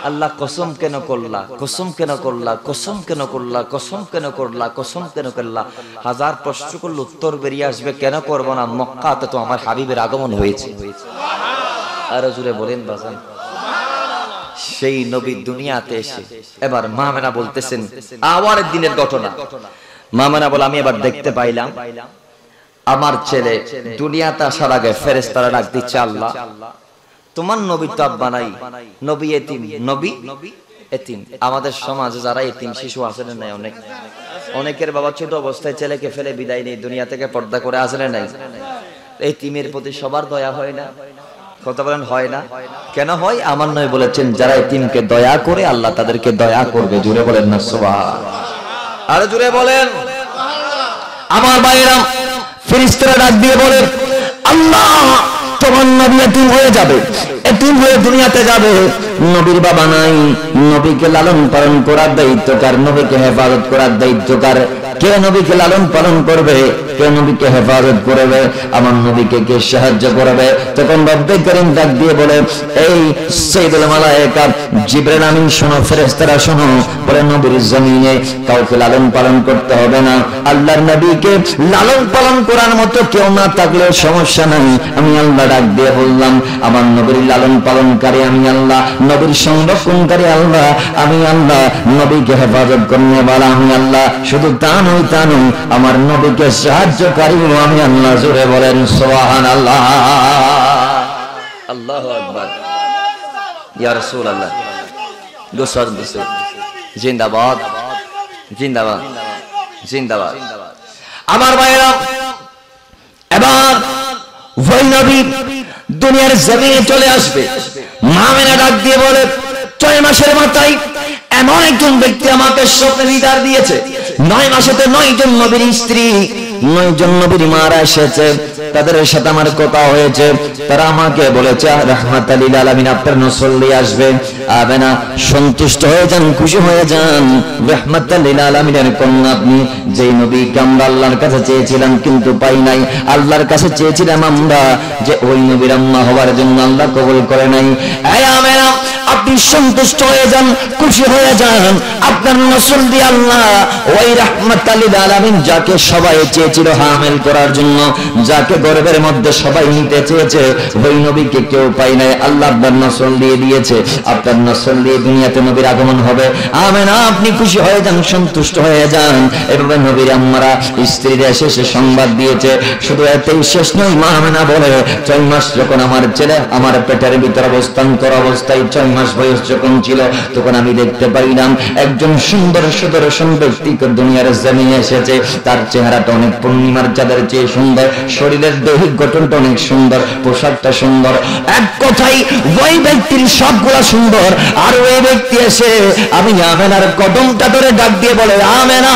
আল্লাহ কসম কেন করলা, কসম কেন করলা, কসম কেন করলা, কসম কেন করলা, কসম কেন করলা? হাজার প্রশ্ন করলে উত্তর বেরিয়ে আসবে, কেন করব না, মক্কাতে তো আমার হাবিবের আগমন হয়েছে। আর জুড়ে বলেন বাজান, সেই নবী দুনিয়াতে এসে এবার মামেনা বলতেছেন আওয়ারের দিনের ঘটনা। মামেনা বলে আমি এবার দেখতে পাইলাম আমার ছেলে দুনিয়াতে আসার আগে ফেরেশতারা ডাক দিচ্ছে, আল্লাহ তোমার নবী তো আব্বা নাই, নবী এতিম, নবী এতিম। আমাদের সমাজে যারা এতিম শিশু আছে না নাই, অনেকের বাবা ছোট অবস্থায় ছেলেকে ফেলে বিদায় নেই, দুনিয়া থেকে পর্দা করে আসে না নাই। এতিমের প্রতি সবার দয়া হয় না? কথা বলেন হয় না? কেন হয়? আমার নবী বলেছেন যারা এতিমকে দয়া করে আল্লাহ তাদেরকে দয়া করবে। জোরে বলেন না সুবহানাল্লাহ। আরো জোরে বলেন। আমার ভাইরা, ফেরেশতারা ডাক দিয়ে বলে, আল্লাহ তোমার নবী এতিম হয়ে যাবে, এতিম হয়ে দুনিয়াতে যাবে, নবীর বাবা নাই, নবীকে লালন পালন করার দায়িত্ব কার? নবীকে হেফাজত করার দায়িত্ব কার? কে নবীকে লালন পালন করবে? কে নবীকে হেফাজত করবে? আমার নবীকে কে সাহায্য করবে? তখন রব্বে করিম ডাক দিয়ে বলে, এই সাইয়্যিদুল মালায়েকা জিবরাইল আমিন শোনো, ফেরেশতারা শোনো, বলে নবীর জমিনে কাউকে লালন পালন করতে হবে না। আল্লাহর নবীকে লালন পালন করার মতো কেউ না থাকলেও সমস্যা নাই। আমি আল্লাহ ডাক দিয়ে বললাম, আমার নবীর লালন পালনকারী আমি আল্লাহ, নবীর সংরক্ষণকারী আল্লাহ আমি আল্লাহ, নবীকে হেফাজত করনে वाला আমি আল্লাহ। শুধু তা নয়, তা নয়, আমার নবীকে সাহায্যকারী আমি আল্লাহ। জোরে বলেন সুবহানাল্লাহ। আল্লাহু আকবার। ইয়া রাসূলুল্লাহ, গোসল গোসল, জিন্দাবাদ জিন্দাবাদ জিন্দাবাদ। আমার ভাইরা, এবার ওই নবী দুনিয়ার জমিনে চলে আসবে। মা আমিনা ডাক দিয়ে বলে, 6 মাসের মাথায় এমন একজন ব্যক্তি আমাকে স্বপ্নে দিদার দিয়েছে। 9 মাসেতে 9 জন নবীর স্ত্রী, 9 জন নবীর মারা এসেছে, তাদের সাথে আমার কথা হয়েছে। তারা আমাকে বলেছে রাহমাতাল লিল আলামিন আপনার নসল্লি আসবে। আবেনা সন্তুষ্ট হয়ে যান, খুশি হয়ে যান। রাহমাতাল লিল আলামিনের কন্যা আপনি, যেই নবীকে আমরা আল্লাহর কাছে চেয়েছিলাম কিন্তু পাই নাই। আল্লাহর কাছে চেয়েছিলাম আমরা যে ওই নবীর আম্মা হওয়ার জন্য, আল্লাহ কবুল করে নাই। এই আমেনা আপনি সন্তুষ্ট হয়ে যান, খুশি হয়ে যান। আপনার নসল দিয়ে আল্লাহ ওই রাহমাতাল লিল আলামিন যাকে সবাই চেয়েছিল হামিল করার জন্য, যাকে গর্ভের মধ্যে সবাই নিতে চেয়েছে, ওই নবীকে কেউ পাই নাই। আল্লাহ আপনার নসল দিয়ে দিয়েছে। আপনার নসল দিয়ে দুনিয়াতে নবীর আগমন হবে। আমেনা আপনি খুশি হয়ে যান, সন্তুষ্ট হয়ে যান। এভাবে নবীর আম্মারা স্ত্রীরা এসে সংবাদ দিয়েছে। শুধু এতেই শেষ নয়, মা আমেনা বলে 6 মাস যখন আমার ছেলে আমার পেটের ভিতর অবস্থান্তর অবস্থায় 6 মাস বয়স যখন ছিল, তখন আমি দেখতে পাইলাম একজন সুন্দর সুদর্শন ব্যক্তি দুনিয়ার জমিনে এসেছে। তার চেহারাটা অনেক পূর্ণিমার চাঁদের চেয়ে সুন্দর, শরীরের দৈহিক গঠনটা অনেক সুন্দর, পোশাকটা সুন্দর। এক কথাই ওই ব্যক্তির সবগুলা সুন্দর। আর ওই ব্যক্তি এসে আমি আমেনার কদমটা ধরে ডাক দিয়ে বলে, আমেনা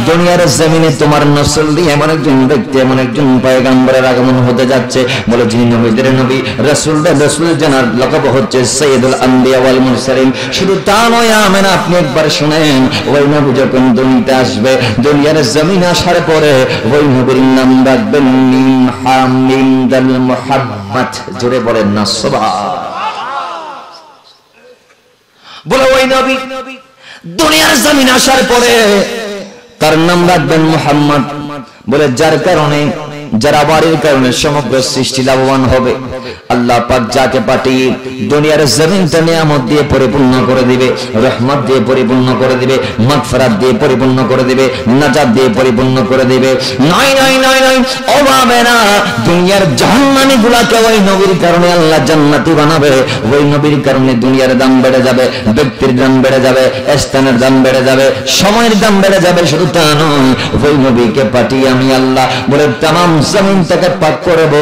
দুনিয়ার জমিনে তোমার নসল দিয়ে এমন একজন ব্যক্তি, এমন একজন পয়গম্বরের আগমন হতে যাচ্ছে। বলে যিনি নবীদের নবী, রাসূলদের রাসূল, জানার লকব হচ্ছে সাইয়্যিদুল আম্বিয়া ওয়াল মুরসালিন। শুধু তা নয় আমেনা, আপনি একবার শুনেন, ওই নবী যখন দুনিয়াতে আসবে, দুনিয়ার জমিনে আসার পরে ওই নবীর নাম রাখবেন মিন হামিদাল মুহাম্মদ। জোরে বলেন না সুবহানাল্লাহ। বলে ওই নবী দুনিয়ার জমিনে আসার পরে তার নাম রাখবেন মুহাম্মদ। বলে যার কারণে, যারা বাড়ির কারণে সমগ্র সৃষ্টি লাভবান হবে। আল্লাহ পাক যাকে পাঠিয়ে দুনিয়ার জমিনটা নিয়ামত দিয়ে পরিপূর্ণ করে দিবে, রহমত দিয়ে পরিপূর্ণ করে দিবে, মাগফিরাত দিয়ে পরিপূর্ণ করে দিবে, নাজাত দিয়ে পরিপূর্ণ করে দিবে। নয় নয় নয় নয়, অভাবে না। দুনিয়ার জাহান্নামী গুলাকে ওই নবীর কারণে আল্লাহ জান্নাতি বানাবে। ওই নবীর কারণে দুনিয়ার দাম বেড়ে যাবে, ব্যক্তির দাম বেড়ে যাবে, স্থানের দাম বেড়ে যাবে, সময়ের দাম বেড়ে যাবে। শুধু তা নয়, ওই নবীকে পাঠিয়ে আমি আল্লাহ বলে তামাম জমিনটাকে পাক করব।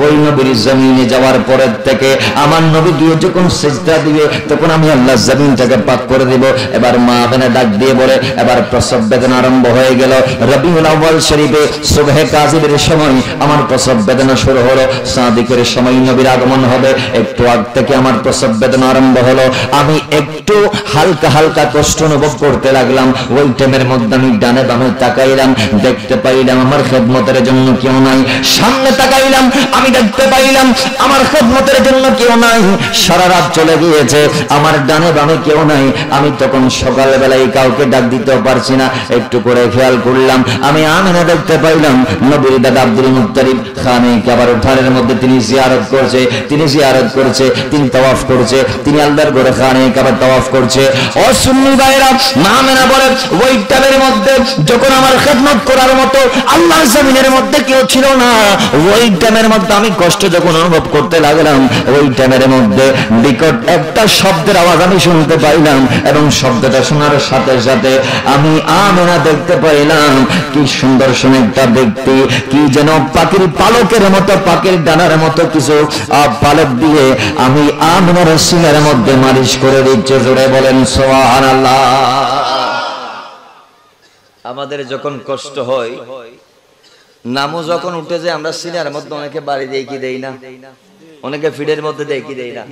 ওই নবীর জমিনে যাওয়ার পরের থেকে আমার নবী গিয়ে যখন সিজদা দিবে, তখন আমি আল্লাহ জমিনটাকে পাক করে দেব। এবার মা আমেনা ডাক দিয়ে বলে, এবার প্রসব বেদনা আরম্ভ হয়ে গেল। রবিউল আউয়াল শরীফে সুবহে কাযিবের সময় আমার প্রসব বেদনা শুরু হলো। সাদিকের সময় নবীর আগমন হবে। একটু আগ থেকে আমার প্রসব বেদনা আরম্ভ হলো। আমি একটু হালকা হালকা কষ্ট অনুভব করতে লাগলাম। ওই টাইমের মধ্যে আমি ডানে বামে তাকাইলাম, দেখতে পাইলাম আমার খেদমতের জন্য কেউ নাই। সামনে তাকাইলাম, আমি দেখতে পাইলাম আমার খেদমতের জন্য কেউ নাই। সারা রাত চলে গিয়েছে, আমার ডানে বামে কেউ নাই। আমি তখন সকালবেলায় কাউকে ডাক দিতেও পারছি না। একটু করে খেয়াল করলাম, আমি আমেনা দেখতে পাইলাম নবীর দাদা আব্দুল মুত্তালিব খানে কাবার উঠানের মধ্যে তিনি জিয়ারত করছে, তিনি জিয়ারত করছে, তিনি তাওয়াফ করছে, তিনি আল্লাহর ঘরে খানে কাবা তাওয়াফ করছে। ও সুন্নি ভাইরা, মা আমেনা বলে ওই টাইমের মধ্যে যখন আমার খেদমত করার মতো আল্লাহর জমিনের মধ্যে কেউ ছিল না, ওই টাইমের মধ্যে আমি কষ্ট যখন অনুভব করতে লাগলাম, ওই টাইমের মধ্যে বিকট একটা শব্দের আওয়াজ আমি শুনতে পাইলাম, এবং শব্দটা শোনার সাথে সাথে আমি আমেনা দেখতে পাইলাম কি সুন্দর একটা ব্যক্তি, কি যেন পাখির পালকের মতো, পাখির ডানার মতো কিছু পালক দিয়ে আমি আমেনার সিনার মধ্যে মালিশ করে দিচ্ছে। জোরে বলেন সুবহানাল্লাহ। আমাদের যখন কষ্ট হয়, নামও যখন উঠে যায়, আমরা সিনার মধ্যে অনেকে বাড়ি দেই কি দেই না, অনেকে ফিডের মধ্যে দেই কি দেই না।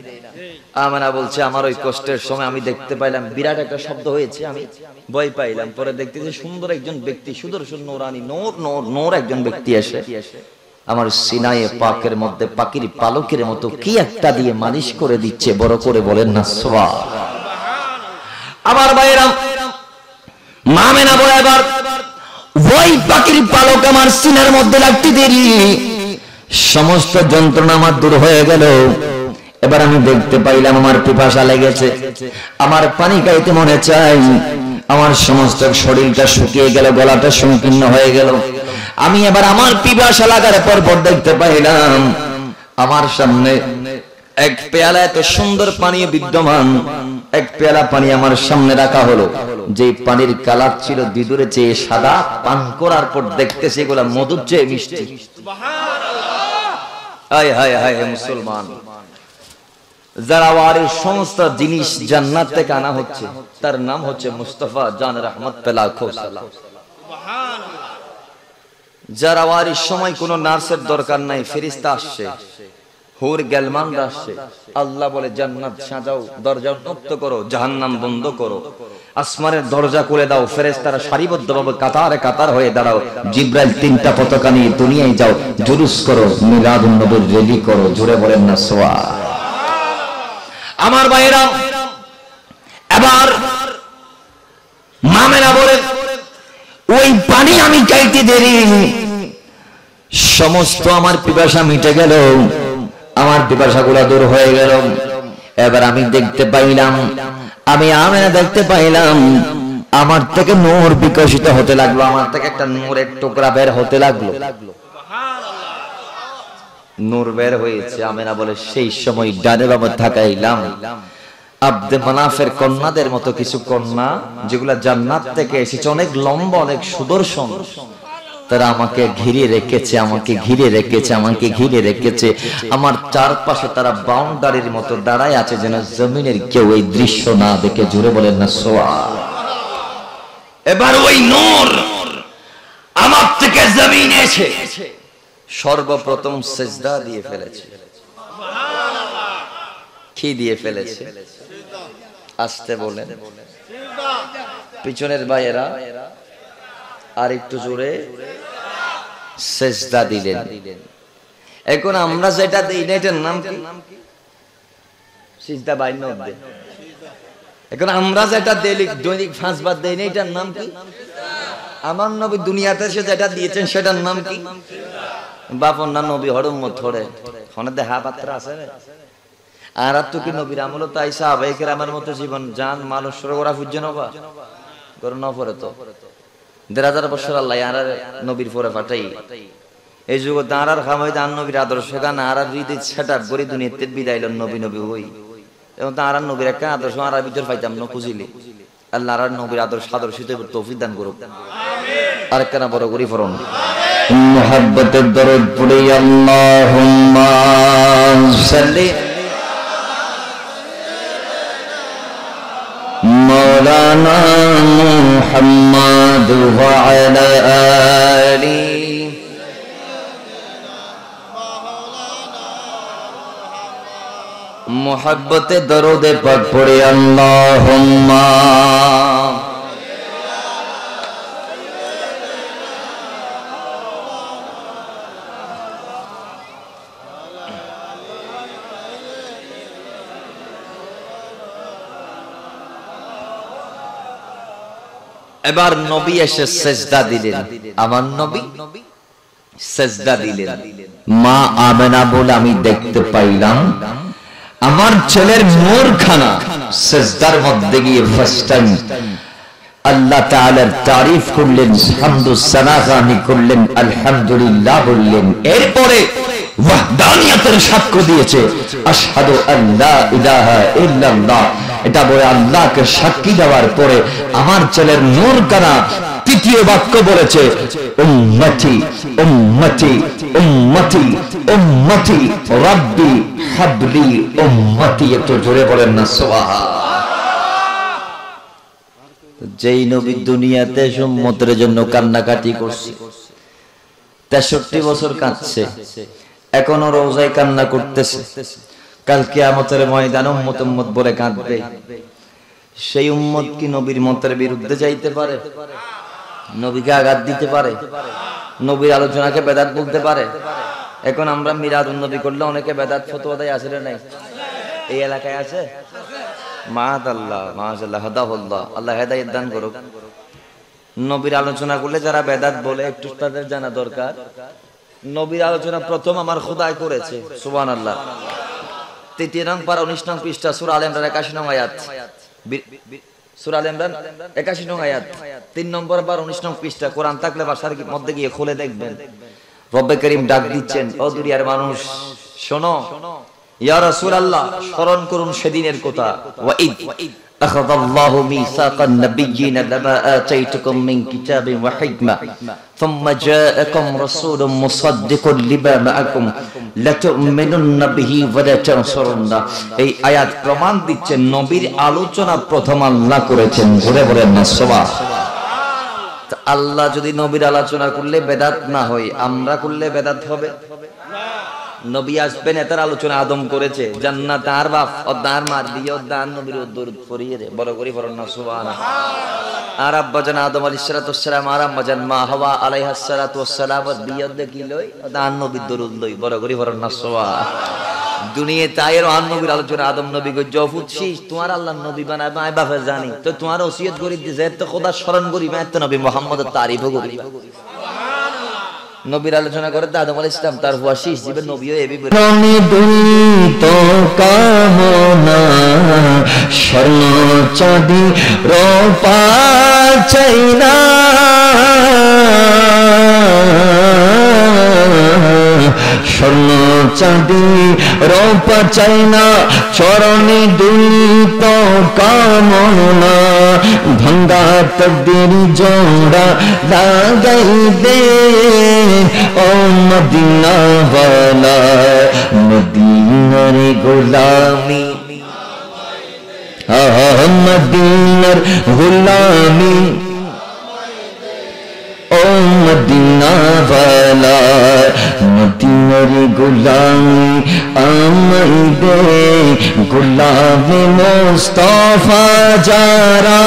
আমেনা বলছে আমার ওই কষ্টের সময় আমি দেখতে পাইলাম বিরাট একটা শব্দ হয়েছে, আমি ভয় পাইলাম। পরে দেখতেছি সুন্দর একজন ব্যক্তি, সুদর্শন নূরানি নূর নূর নূর একজন ব্যক্তি এসে আমার সিনায়ে পাকের মধ্যে পাখির পালকের মতো কি একটা দিয়ে মালিশ করে দিচ্ছে। বড় করে বলেন না সুবহানাল্লাহ। আমার ভাইরা, মা আমেনা বলে এবার ওই পাখির পালক আমার সিনার মধ্যে লাগতে দেরি, সমস্ত যন্ত্রণা আমার দূর হয়ে গেল। এবার আমি দেখতে পাইলাম আমার পিপাসা লেগেছে, আমার পানি খাইতে মনে চাই, আমার সমস্ত শরীরটা শুকিয়ে গেল, গলাটা সংকীর্ণ হয়ে গেল। আমি এবার আমার পিপাসা লাগার পর দেখতে পাইলাম আমার সামনে এক পেয়ালা এত সুন্দর পানি বিদ্যমান, এক পেয়ালা পানি আমার সামনে রাখা হলো, যে পানির কালার ছিল বিদুরে চেয়ে সাদা, পান করার পর দেখতেছি এগুলা মধুর চেয়ে মিষ্টি। হায় হায় হায় মুসলমান, যারা ওয়ারির সমস্ত জিনিস জান্নাত থেকে আনা হচ্ছে, তার নাম হচ্ছে মুস্তাফা জান রহমত পে লাখো সালাম। যারা ওয়ারির সময় কোনো নার্সের দরকার নাই, ফেরেশতা আসছে, হুর গেলমানরা আসছে, আল্লাহ বলে জান্নাত সাজাও, দরজা উন্মুক্ত করো, জাহান্নাম বন্ধ করো, আসমানের দরজা খুলে দাও, ফেরেশতারা সারিবদ্ধভাবে কাতারে কাতার হয়ে দাঁড়াও, জিবরাইল তিনটা পতাকা নিয়ে দুনিয়ায় যাও, জুলুস করো, মিলাদুন নবীর রেলি করো। জোরে বলেন না সুবহানাল্লাহ। আমার ভাইরা, এবার মা আমেনা বলে ওই পানি আমি খাইতে দেরি, সমস্ত আমার পিপাসা মিটে গেল, আমার পিপাসাগুলো দূর হয়ে গেল। এবার আমি দেখতে পাইলাম, আমি আমেনা দেখতে পাইলাম আমার থেকে নূর বিকশিত হতে লাগলো, আমার থেকে একটা নূরের টুকরা বের হতে লাগলো। নূর বের হয়েছে। আমেনা বলে সেই সময় ডানে বামে তাকাইলাম, আব্দে মানাফের কন্যাদের মতো কিছু কন্যা, যেগুলা জান্নাত থেকে এসেছে, অনেক লম্বা, অনেক সুদর্শন, তারা আমাকে ঘিরে রেখেছে, আমাকে ঘিরে রেখেছে, আমাকে ঘিরে রেখেছে। আমার চারপাশে তারা বাউন্ডারির মতো দাঁড়ায় আছে, যেন জমিনের কেউ এই দৃশ্য না দেখে। জুড়ে বলেন না সুবহানাল্লাহ। এবার ওই নূর আমার থেকে জমিনে এসে সর্বপ্রথম সিজদা দিয়ে ফেলেছে। কি দিয়ে ফেলেছে? আসতে বলেন পিছনের ভাইয়েরা, আর একটু জোরে সিজদা দিলেন। এখন আমরা যেটা দেই না, এটার নাম কি? সিজদা বাইন নব্বে। এখন আমরা যেটা দৈনিক 5 বার দেই না, এটার নাম কি? আমার নবী দুনিয়াতে এসে যেটা দিয়েছেন সেটার নাম কি? বাপন না নবী হরমত ধরে হনে দেহা পাত্রা আছে আর তো কি নবীর আমল তাই সাহাবায়ে কেরামের মতো জীবন জান মাল উৎসর্গ করা পূজ্য নবা করো না পরে তো 1000 বছর আল্লাহ আর নবীর পরে পাঠাই এই যুগে দাঁড়ার খামাই দান নবীর আদর্শ গান আর হৃদয় সেটআপ করে দুনিয়াতে বিদায় লন নবী নবী হই এবং তার নবীর একটা আদর্শ আর ভিতর পাইতাম না খুঁজিলে আল্লাহ আর নবীর আদর্শ আদর্শিত তৌফিক দান করুক আমিন। আর কেন বড় করি ফরন মুহাব্বতের দরুদ পড়ি আল্লাহুম্মা সাল্লি মাওলানা মুহাম্মদ ওয়া আলা আলি মুহাব্বতে দরুদে পাক পড়ি আল্লাহুম্মা এবার নবী এসে সেজদা দিলেন আমার নবী সেজদা দিলেন মা আমেনা বলে আমি দেখতে পাইলাম আমার ছেলের মোরখানা সিজদার মধ্যে গিয়ে ফার্স্ট টাইম আল্লাহ তাআলার তারিফ করলেন, হামদু সানা গানি করলেন, আলহামদুলিল্লাহ বললেন। এরপরে ওয়াহদানিয়তের সাক্ষ্য দিয়েছে, আশহাদু আল্লা ইলাহা ইল্লাল্লাহ। এটা বলে আল্লাহকে সাক্ষী দেওয়ার পরে আমার ছেলের নূর কানা তৃতীয় বাক্য বলেছে, উম্মতি উম্মতি উম্মতি উম্মতি রাব্বি হাবলি উম্মতি। একটু জোরে বলেন না সুবহানাল্লাহ। যেই নবী দুনিয়াতে উম্মতের জন্য কান্নাকাটি করছে, 63 বছর কাঁদছে, এখনো রোজায় কান্না করতেছে, কাল কিয়ামতের ময়দানে উম্মত উম্মত বলে কাঁদবে। সেই উম্মত কি নবীর মতের বিরুদ্ধে যাইতে পারে? নবীকে আঘাত দিতে পারে? নবীর আলোচনাকে বেদাত বলতে পারে? এখন আমরা মিলাদুন নবী করলে অনেকে বেদাত ফতোয়া দেয়, আছে না নাই? এই এলাকায় আছে? মাশাআল্লাহ মাশাআল্লাহ, হাদাহুল্লাহ, আল্লাহ হেদায়েত দান করুক। নবীর আলোচনা করলে যারা বেদাত বলে একটু তাদের জানা দরকার, নবীর আলোচনা প্রথম আমার খোদাই করেছে। সুবহানাল্লাহ। 3 নং পারা 19 নং পৃষ্ঠা সূরা আল ইমরান 81 নং আয়াত। সূরা আল ইমরান 81 নং আয়াত, 3 নম্বর পারা 19 নং পৃষ্ঠা। কোরআন থাকলে বাসার মধ্যে গিয়ে খুলে দেখবেন। রব্বে করিম ডাক দিচ্ছেন, ও দুনিয়ার মানুষ শোনো, ইয়া রাসূলুল্লাহ স্মরণ করুন সেদিনের কথা। ওয়াইদ আখাযাল্লাহু মিসাকান নাবিয়্যিনা লামা আতাইতুকুম মিন কিতাবিন ওয়া হিকমা থুম্মা জাআকুম রাসূলুম মুসাদ্দিকুন লিমা মাআকুম লাতু'মিনুন্না বিহি ওয়া লাতানসুরুন্না। এই আয়াত প্রমাণ দিচ্ছে নবীর আলোচনা প্রথম আল্লাহ করেছেন। জোরে বলেন না সুবহানাল্লাহ। আল্লাহ যদি নবীর আলোচনা করলে বেদাত না হয়, আমরা করলে বেদাত হবে? নবী আসবেন, এটার আলোচনা আদম করেছে, জান্নাত আর বাপ ও দার মার দিয়ে দান নবীর দরুদ পড়িয়ে রে বড় করে পড়ুন না সুবহানাল্লাহ। আর আব্বা জান আদম আলাইহিস সালাতু ওয়াস সালাম, আর আম্মা জান মা হাওয়া আলাইহাস সালাতু ওয়াস সালাম দিয়ে দেখি লই দান নবীর দরুদ লই বড় করে পড়ুন না সুবহানাল্লাহ। দুনিয়া তায়ের আন নবীর আলোচনা আদম নবী গো জফুতছি তোমার আল্লাহ নবী বানাবে, আই বাপে জানি তো তোমার ওসিয়ত করি দিছে, এত খোদা স্মরণ করি, এত নবী মুহাম্মদের তারিফ করি। নবীর আলোচনা করে আদম আলাইহিস সালাম, তার হুয়া শীষ জীবন নবীও এবি আমি দুনিত কামনা স্বর্ণ চাঁদি রূপা চাই না, স্বর্ণ চাঁদি রূপা চাই না, চরণে দুনিত কামনা ভাঙ্গা তকদীর জোড়া লাগাই দে ও মদিনা ওয়ালা, মদিনার গোলামি মদিনার গোলামি ও মদিনা ওয়ালা, মদিনার গোলামি আমায় দে, গোলামে মুস্তাফা যারা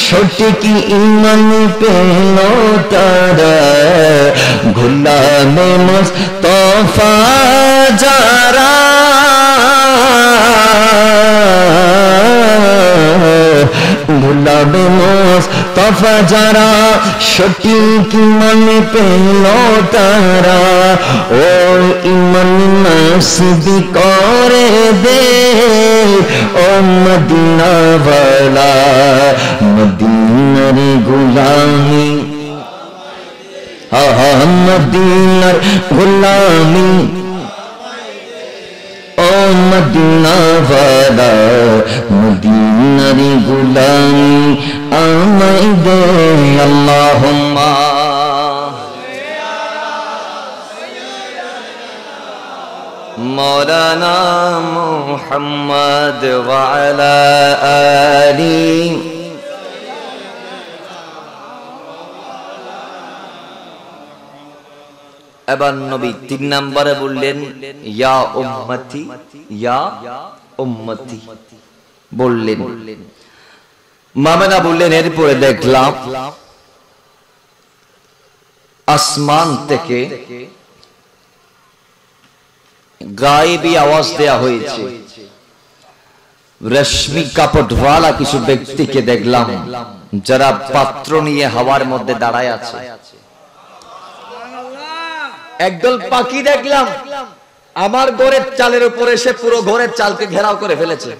সঠিক ঈমান পেল তারা, গোলামে মুস্তাফা যারা গোলামে মুস্তাফা যারা সঠিক ঈমান পেল তারা, ও ঈমান নসিব করে দে ও মদিনা ওয়ালা, মদিনার গোলামি মদিনার গোলামি ও মদিনা ওয়ালা, মদিনার গোলামি আমায় দে। আল্লাহুম্মা মাওলানা মুহাম্মদ ওয়া আলা আলি। এবার নবী 3 নম্বরে বললেন ইয়া উম্মতি ইয়া উম্মতি বললেন। মামেনা বললেন, এরপরে দেখলাম আসমান থেকে গায়েবী আওয়াজ দেয়া হয়েছে। রেশমি কাপড়ওয়ালা কিছু ব্যক্তিকে দেখলাম যারা পাত্র নিয়ে হাওয়ার মধ্যে দাঁড়ায় আছে। একদল পাখি দেখলাম আমার ঘরের চালের উপরে এসে পুরো ঘরের চালকে ঘেরাও করে ফেলেছে।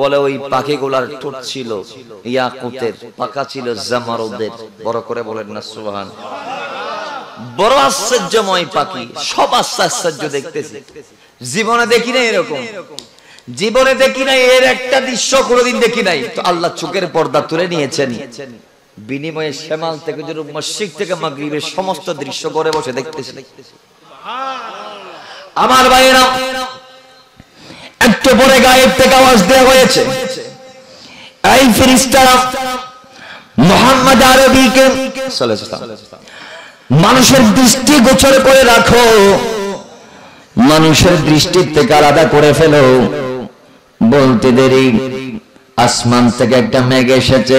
বলে ওই পাখিগুলার ঠোঁট ছিল ইয়াকুতের, পাকা ছিল জামারুদের। বড় করে বলেন না সুবহান। বড় আশ্চর্যময় পাখি, সব আশ্চর্য দেখতেছি, জীবনে দেখি নাই এরকম, জীবনে দেখি নাই এর একটা দৃশ্য কোনোদিন দেখি নাই। তো আল্লাহ চোখের পর্দা তুলে নিয়েছেন, বিনিময়ে শেমাল থেকে জরুব মসজিদ থেকে মাগরিবের সমস্ত দৃশ্য ঘরে বসে দেখতেছি। আমার ভাইয়েরা, একটু পরে গায়েব থেকে আওয়াজ দেওয়া হয়েছে, এই ফেরেশতারা মুহাম্মদ আরবীকে সাল্লাল্লাহু আলাইহি ওয়াসাল্লাম মানুষের দৃষ্টি গোচর করে রাখো, মানুষের দৃষ্টির থেকে আলাদা করে ফেলো। বলতে দেরি আসমান থেকে একটা মেঘ এসেছে,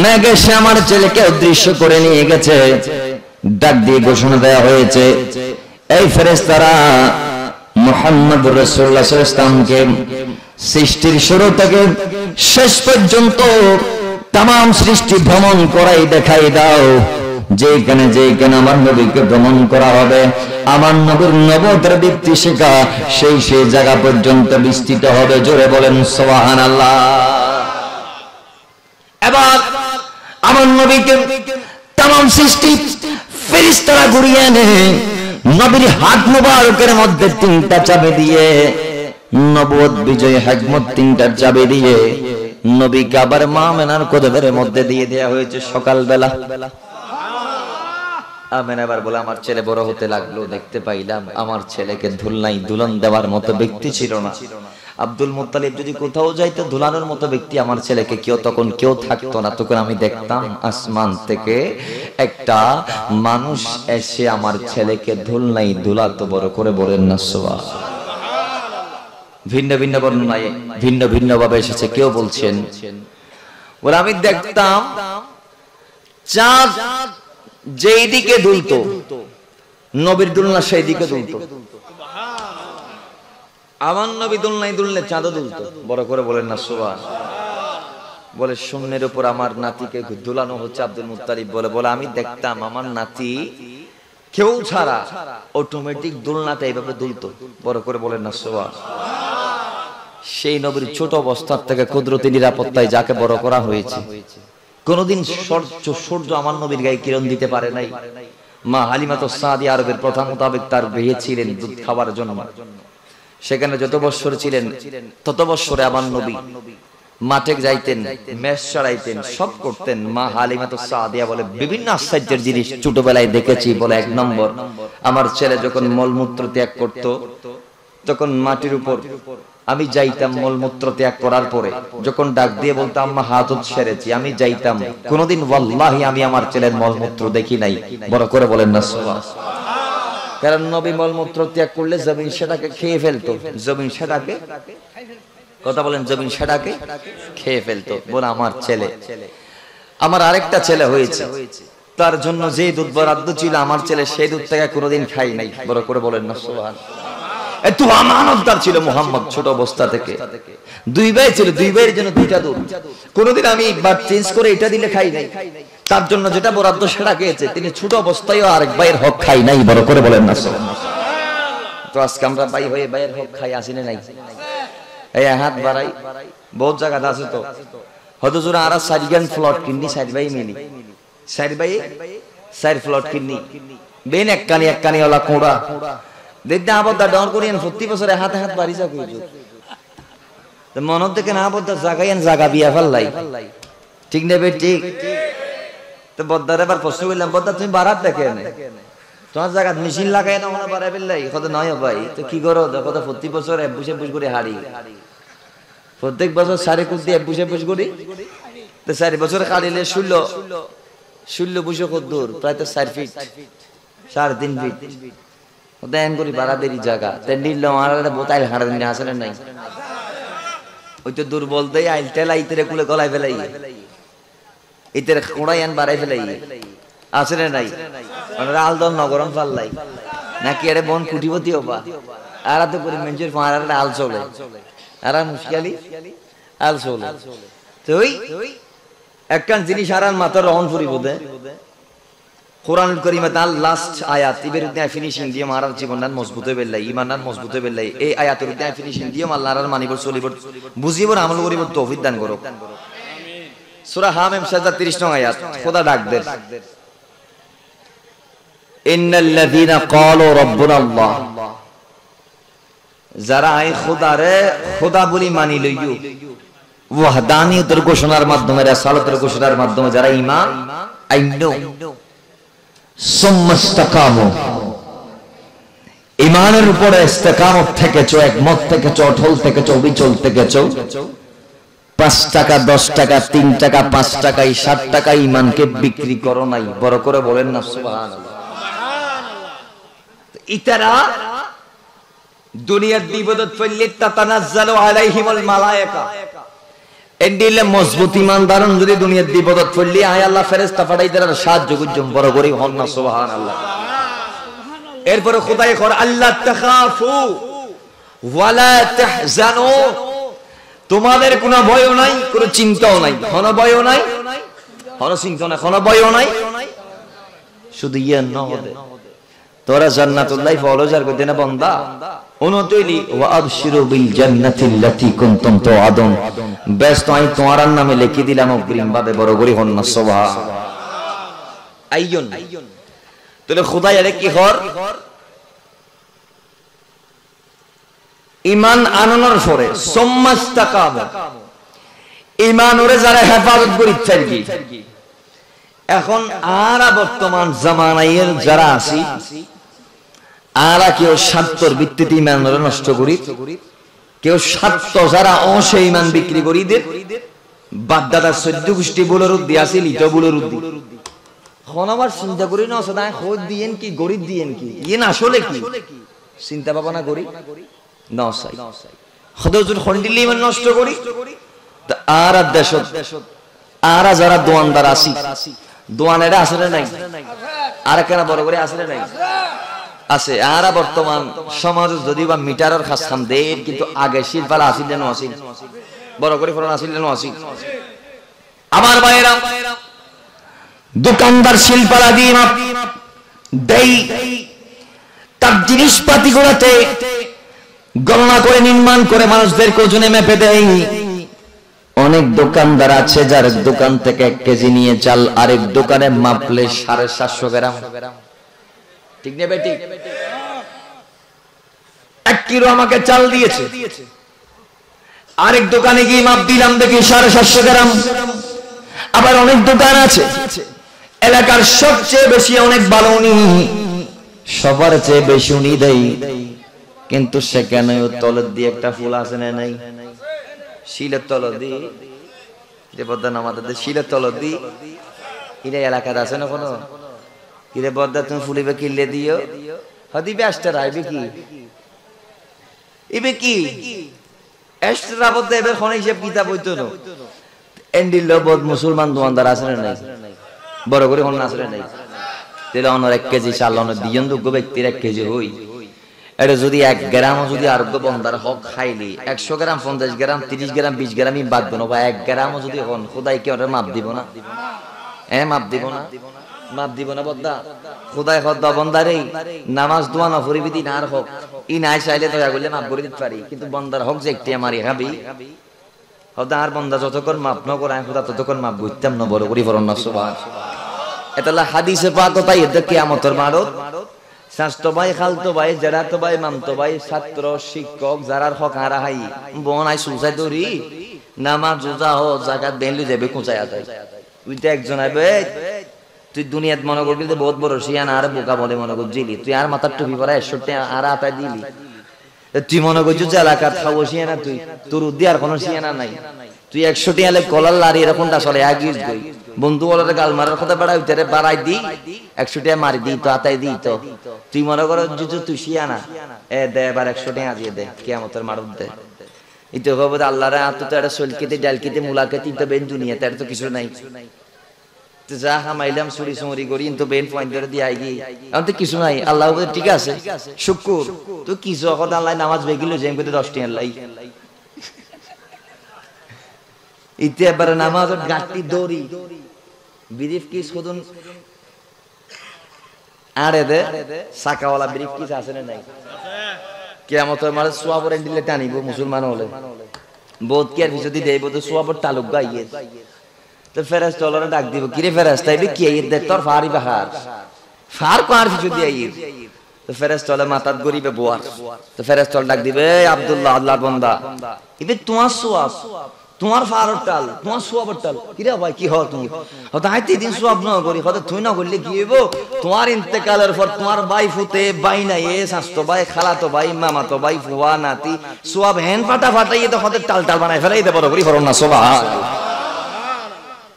মেঘ এসে আমার ছেলেকে অদৃশ্য করে নিয়ে গেছে। ডাক দিয়ে ঘোষণা দেওয়া হয়েছে, এই ফেরেশতারা মুহাম্মদ রাসূলুল্লাহ সাল্লাল্লাহু আলাইহি ওয়াসাল্লামকে সৃষ্টির শুরু থেকে শেষ পর্যন্ত तमाम সৃষ্টি ভ্রমণ করাই দেখাই দাও। যেখানে যেখানে আমার নবীকে ভ্রমণ করা হবে, আমার নবীর নবুয়তের দীপ্তি শিখা সেই সেই জায়গা পর্যন্ত বিস্তৃত হবে। জোরে বলেন সুবহানাল্লাহ। এবার আমার নবীকে तमाम সৃষ্টি ফেরেশতারা ঘুরিয়ে এনে নবীর হাত মুবারকের মধ্যে তিনটা চাবি দিয়ে, নবুয়ত বিজয় হিকমত তিনটা চাবি দিয়ে নবীকে আবার মা আমেনার কদমের মধ্যে দিয়ে দেয়া হয়েছে সকালবেলা। আমেনা এবার বলে, আমার ছেলে বড় হতে লাগলো, দেখতে পাইলাম আমার ছেলেকে ধুলনাই দুলন দেওয়ার মতো ব্যক্তি ছিল না। আব্দুল মুত্তালিব যদি কোথাও যাইতো ধুলানোর মতো ব্যক্তি আমার ছেলেকে তখন কেউ থাকতো না। তখন আমি দেখতাম আসমান থেকে একটা মানুষ এসে আমার ছেলেকে ধুলনাই দুলাতো। বড় করে বলেন না সুবহানাল্লাহ। ভিন্ন ভিন্ন বর্ণনায় ভিন্ন ভিন্ন ভাবে এসেছে। কেউ বলছেন বলে, আমি দেখতাম চাঁদ যেই দিকে দুলতো নবীর দুলনা সেই দিকে দুলতো। আমার নবী দুলনাই দুললে চাঁদও দুলতো। বড় করে বলেন না সুবহানাল্লাহ। বলে, শূন্যের উপর আমার নাতিকে দুলানো হচ্ছে। আব্দুল মুত্তালিব বলে আমি দেখতাম আমার নাতি কেউ ছাড়া অটোমেটিক দুলনাটা এইভাবে দুলতো। বড় করে বলেন না সুবহানাল্লাহ। সেই নবীর ছোট অবস্থার থেকে কুদরতি নিরাপত্তায় যাকে বড় করা হয়েছে, কোনদিন সূর্য আমার নবীর গায়ে কিরণ দিতে পারে নাই। মা হালিমাতু সাদিয়া আরবের প্রথা মোতাবেক তার বিয়ে ছিলেন দুধ খাওয়ার জন্য। সেখানে যত বছর ছিলেন তত বছরে আমার নবী মাঠে যাইতেন, মেষ চড়াইতেন, সব করতেন। মা হালিমাতু সাদিয়া বলে, বিভিন্ন আশ্চর্যের জিনিস ছোটবেলায় দেখেছি। বলে, এক নম্বর, আমার ছেলে যখন মলমূত্র ত্যাগ করত তখন মাটির উপর আমি যাইতাম মলমূত্র ত্যাগ করার পরে, যখন ডাক দিয়ে বলতাম আম্মা হাজত সেরেছি, আমি যাইতাম। কোনদিন ওয়াল্লাহি আমি আমার ছেলের মলমূত্র দেখি নাই। বড় করে বলেন না সুবহানাল্লাহ। কারণ নবী মলমূত্র ত্যাগ করলে জমিন সেটাকে খেয়ে ফেলতো। জমিন সেটাকে, কথা বলেন, জমিন সেটাকে খেয়ে ফেলতো। বলে, আমার ছেলে, আমার আরেকটা ছেলে হয়েছে, তার জন্য যে দুধ বরাদ্দ ছিল আমার ছেলে সেই দুধ থেকে কোনোদিন খাই নাই। বড় করে বলেন না সুবহানাল্লাহ। এত আমানতদার ছিল মুহাম্মদ ছোট অবস্থা থেকে। দুই ভাই ছিল, দুই ভাইয়ের জন্য দুইটা দুধ। কোনোদিন আমি একবার চেঞ্জ করে এটা দিলে খাই নাই, তার জন্য যেটা বরাদ্দ সেটা খেয়েছে। তিনি ছোট অবস্থায়ও আরেক ভাইয়ের হক খাই নাই। বড় করে বলেন না সুবহানাল্লাহ। তো আজকে আমরা ভাই হয়ে ভাইয়ের হক খাই আসি না নাই? এই হাত বাড়াই বহুত জায়গাতে আছে। তো হদজুরা আর সারিগান ফ্লট কিনি, সারি ভাই মিলি, সারি ভাই সারি ফ্লট কিনি, বেন এক কানি ওলা কোড়া দেখতে আবদ্ধা ডর করিয়েন। প্রতি বছরে হাতে হাত বাড়ি যা করি মনত দেখে না আবদ্ধা জাগাইয়েন, জাগা বিয়া ফেললাই, ঠিক নেবে? ঠিক। তো বদ্দার এবার প্রশ্ন করলাম, বদ্দা তুমি বারাত দেখে তোমার জায়গা মেশিন লাগাই না মনে বাড়াই ফেললাই? কত নয় ভাই, তো কি করো? কত প্রতি বছর একুশে পুষ করে হারি, প্রত্যেক বছর 4.5 দিয়ে একুশে পুষ করি। তো 4 বছর কাটিলে 16 বুঝো কত দূর, প্রায় তো 4 ফিট, 3.5 ফিট দেন করি বাড়াদেরই জায়গা। তেন নিল আমার বোতাইল হাঁড়া দিনে আসলে নাই। ওই তো দূর বলতে আইল টেলা ইতেরে কুলে গলায় ফেলাই, ইতেরে কোড়াই আন বাড়াই ফেলাই, আসলে নাই। আলদল নগরম পাল্লাই নাকি আরে বন কুটিপতি হবা আর তো করে মেঞ্চের পাড়ার আল চলে আর মুশকিলি আল চলে। তো ওই একখান জিনিস আর মাথার রহন ফুরিব দে কোরআনুল কারীমে তার লাস্ট আয়াত ইবের উদ্দে ফিনিশিং দিয়ে মারার জীবনদান মজবুত হয়ে বেল্লাই ইমানদান মজবুত হয়ে বেল্লাই এই আয়াতের উদ্দে ফিনিশিং দিয়ে আল্লাহর মানিবর চলিবর বুঝিবর আমল করিবর তৌফিক দান করো। সূরা হামিম সাজদা 30 নং আয়াত খোদা ডাক দেন ইন্নাল্লাযীনা ক্বালু রাব্বুনা আল্লাহ, যারা এই খোদারে খোদা বলি মানি লইও ওয়াহদানিয়তের ঘোষণার মাধ্যমে রিসালাতের ঘোষণার মাধ্যমে যারা ঈমান আইনো সুম্মাস্তাকামু, ঈমানের উপরে ইস্তেকামত থেকেছো, একমত থেকেছো, অটল থেকেছো, অবিচল থেকেছো, 5 টাকা 10 টাকা 3 টাকা 5 টাকা 7 টাকা ঈমানকে বিক্রি করো নাই। বড় করে বলেন না সুবহানাল্লাহ। ইতারা দুনিয়ার বিপদত পড়লে তাতানাজ্জালু আলাইহিমুল মালায়েকা, এন্ডিলে মজবুত ঈমানদারন যদি দুনিয়ার বিপদত পড়লে আয় আল্লাহ ফেরেশতা পাঠাই দেন সাহায্য করজম। বড় করে হন না সুবহানাল্লাহ। এরপরে খোদাই কর আল্লাহ তাখাফু ওয়ালা তাহজানু, তোমাদের কোনো ভয়ও নাই, কোনো চিন্তাও নাই, কোনো ভয়ও নাই, কোনো চিন্তা নাই, কোনো ভয়ও নাই, শুধু ইয়া নহদে তোরা জান্নাতুল্লাহ ফলজার কইতে না বান্দা উনতইলি ওয়া আবশিরু বিল জান্নাতিল্লাতী কুনতুম তুআদুন, বেস্ট আমি তোমার নামে লিখে দিলাম অগ্রিম ভাবে। বড় করে হন না সুবহান আইয়ুন। তাহলে খোদাই আরে কি হর ঈমান আননের পরে সুম্মাস্তাকাম, ঈমান ওরে যারা হেফাজত করি থাকি। এখন আরা বর্তমান জামানায়ের যারা আছি আরা কেউ স্বার্থর ভিত্তিতে ঈমান নষ্ট করি, কেউ স্বার্থ যারা অসে ঈমান বিক্রি করি দে বাদদাদা 14 গোষ্ঠী বলের উদ্দি আছিল ইটো বলের উদ্দি এখন আবার চিন্তা করি না সদা খোদ দিয়েন কি গরিব দিয়েন কি ইয়ে না আসলে কি চিন্তা ভাবনা করি না চাই খোদজুর খন্ডিলি ঈমান নষ্ট করি। আর দেশ আরা যারা দোয়ানদার আছি দোয়ানেরা আসলে নাই, আর কেন বড় করে আসলে নাই আছে। আর বর্তমান সমাজ যদি বা মিটারের খাস খান দেন কিন্তু আগে শিল্পালা আসিল যেন আসিল, বড় করে ফলন আসিল যেন আসিল। আমার ভাইয়েরা দোকানদার শিল্পালা দিয়ে দেই তার জিনিসপাতি গুলাতে গণনা করে নির্মাণ করে মানুষদেরকে ওজনে মেপে দেয়। অনেক দোকানদার আছে যার দোকান থেকে 1 কেজি নিয়ে চাল আরেক দোকানে মাপলে 750 গ্রাম, ঠিক না বেটি? 1 কিলো আমাকে চাল দিয়েছে, আরেক দোকানে গিয়ে মাপ দিলাম দেখি 750 গ্রাম। আবার অনেক দোকান আছে এলাকার সবচেয়ে বেশি অনেক ভালো উনি, সবার চেয়ে বেশি উনি দেয়, কিন্তু সেখানেও তলের দিয়ে একটা ফুল আছে না নাই, শিলের তলদ দি যে বদ্দান আমাদের শিলের তলদ দি এটা এলাকার আছে না কোনো কিরে বদ্দা তুমি ফুলিবে কিনলে দিও হদিবে আসতে রাইবে কি ইবে কি এক্সট্রা বদ্দা এবার কোন হিসাব কিতাব হইতো না এন্ডিল বদ মুসলমান দোকানদার আছে না নাই, বড় করে কোন আছে না নাই। তাহলে অনর 1 কেজি চাল অনর দিয়ন যোগ্য ব্যক্তির 1 কেজি হই, এটা যদি 1 গ্রাম যদি আরোগ্য বন্দার হক খাইলি 100 গ্রাম 50 গ্রাম 30 গ্রাম 20 গ্রামই বাদ না, বা 1 গ্রামও যদি হন খোদাই কি ওটা মাপ দিব না? মাপ দিব না, মাপ দিব না বদ্দা। খোদাই খদ্দা বন্দারে নামাজ দোয়া না পড়িবি দিন আর হক ই নাই চাইলে দয়া করলে মাপ করে দিতে পারি, কিন্তু বন্দার হক যে একটি আমারই হাবি খোদা আর বন্দা যতক্ষণ মাপ ন করে খোদা ততক্ষণ মাপ বুঝতাম না। বড় করি ফরন না সুবহান। এটা হাদিসে পাক তাই এটা কিয়ামতের মারত স্বাস্থ্য ভাই খালতো ভাই জেরাতো ভাই মামতো ভাই ছাত্র শিক্ষক যারার হক হারা হাই বোন আই সুসাই দরি নামাজ রোজা হ জাকাত বেনলি যাবে কোচায়া যায় তুইটা একজন আইবে তুই দুনিয়াত মনে করবি যে বহুত বড় শিয়ানা আর বোকা বলে মনে করছিলি, তুই আর মাথার টুপি পরা 100 টাকা আর আতায় দিলি, তুই মনে করছিস যে এলাকাত খাবো শিয়ানা, তুই তোর উদ্দি আর কোনো শিয়ানা নাই, তুই 100 টাকা লে কলার লারি এরকমটা চলে আগিস গই বন্ধু বলারে গাল মারার কথা বাড়াই উঠে বাড়াই দি 100 টাকা মারি দি তো আতাই দি তো তুই মনে করো যে তুই শিয়ানা দে এবার 100 টাকা দিয়ে দে কিয়ামতের মারুদ দে। ইতো কবে আল্লাহরে আত তো এটা সলকিতে ডালকিতে মুলাকাতি তো বেন দুনিয়াতে আর তো কিছু নাই, তো যা হামাইলাম চুরি চুরি করি কিন্তু বেন পয়েন্ট ধরে দিয়ে আইগি এখন তো কিছু নাই। আল্লাহ ঠিক আছে শুকুর তো কিছু এখন আল্লাহ নামাজ বেগিল যেম করতে 10 টাকা লাই ইতে এবারে নামাজ গাঁটটি দড়ি বিরিফ কি শুধু আরে দে সাকাওয়ালা ব্রিফকেস আছে না নাই কিয়ামতের মাঝে সোয়াবর দিলে টানিব মুসলমান হলে বহুত কি আর যদি দেব তো সোয়াবর তালুক গাইয়ে তো ফেরেশতা ওরা ডাক দিব কিরে ফেরেশতা এটা কি আইয়ে দে তোর ফারি বাহার ফার কোয়ার যদি আইয়ে তো ফেরেশতা মাথাত গরিবে বোয়ার তো ফেরেশতা ডাক দিবে আব্দুল্লাহ আল্লাহর বান্দা ইবে তোমার সোয়াব তোমার ফারর টাল তোমার সোয়াবর টাল কিরে ভাই কি হও তুমি হয়তো আইতে দিন সোয়াব না করি হয়তো তুই না করলে কি হইব তোমার ইন্তেকালের পর তোমার ভাই ফুতে ভাই নাই এ শাস্তো ভাই খালাতো ভাই মামাতো ভাই ফুয়া নাতি সোয়াব হ্যান ফাটা ফাটাইয়ে তো হয়তো টাল টাল বানাই ফেলাই দে বড় করি হরম না সুবহান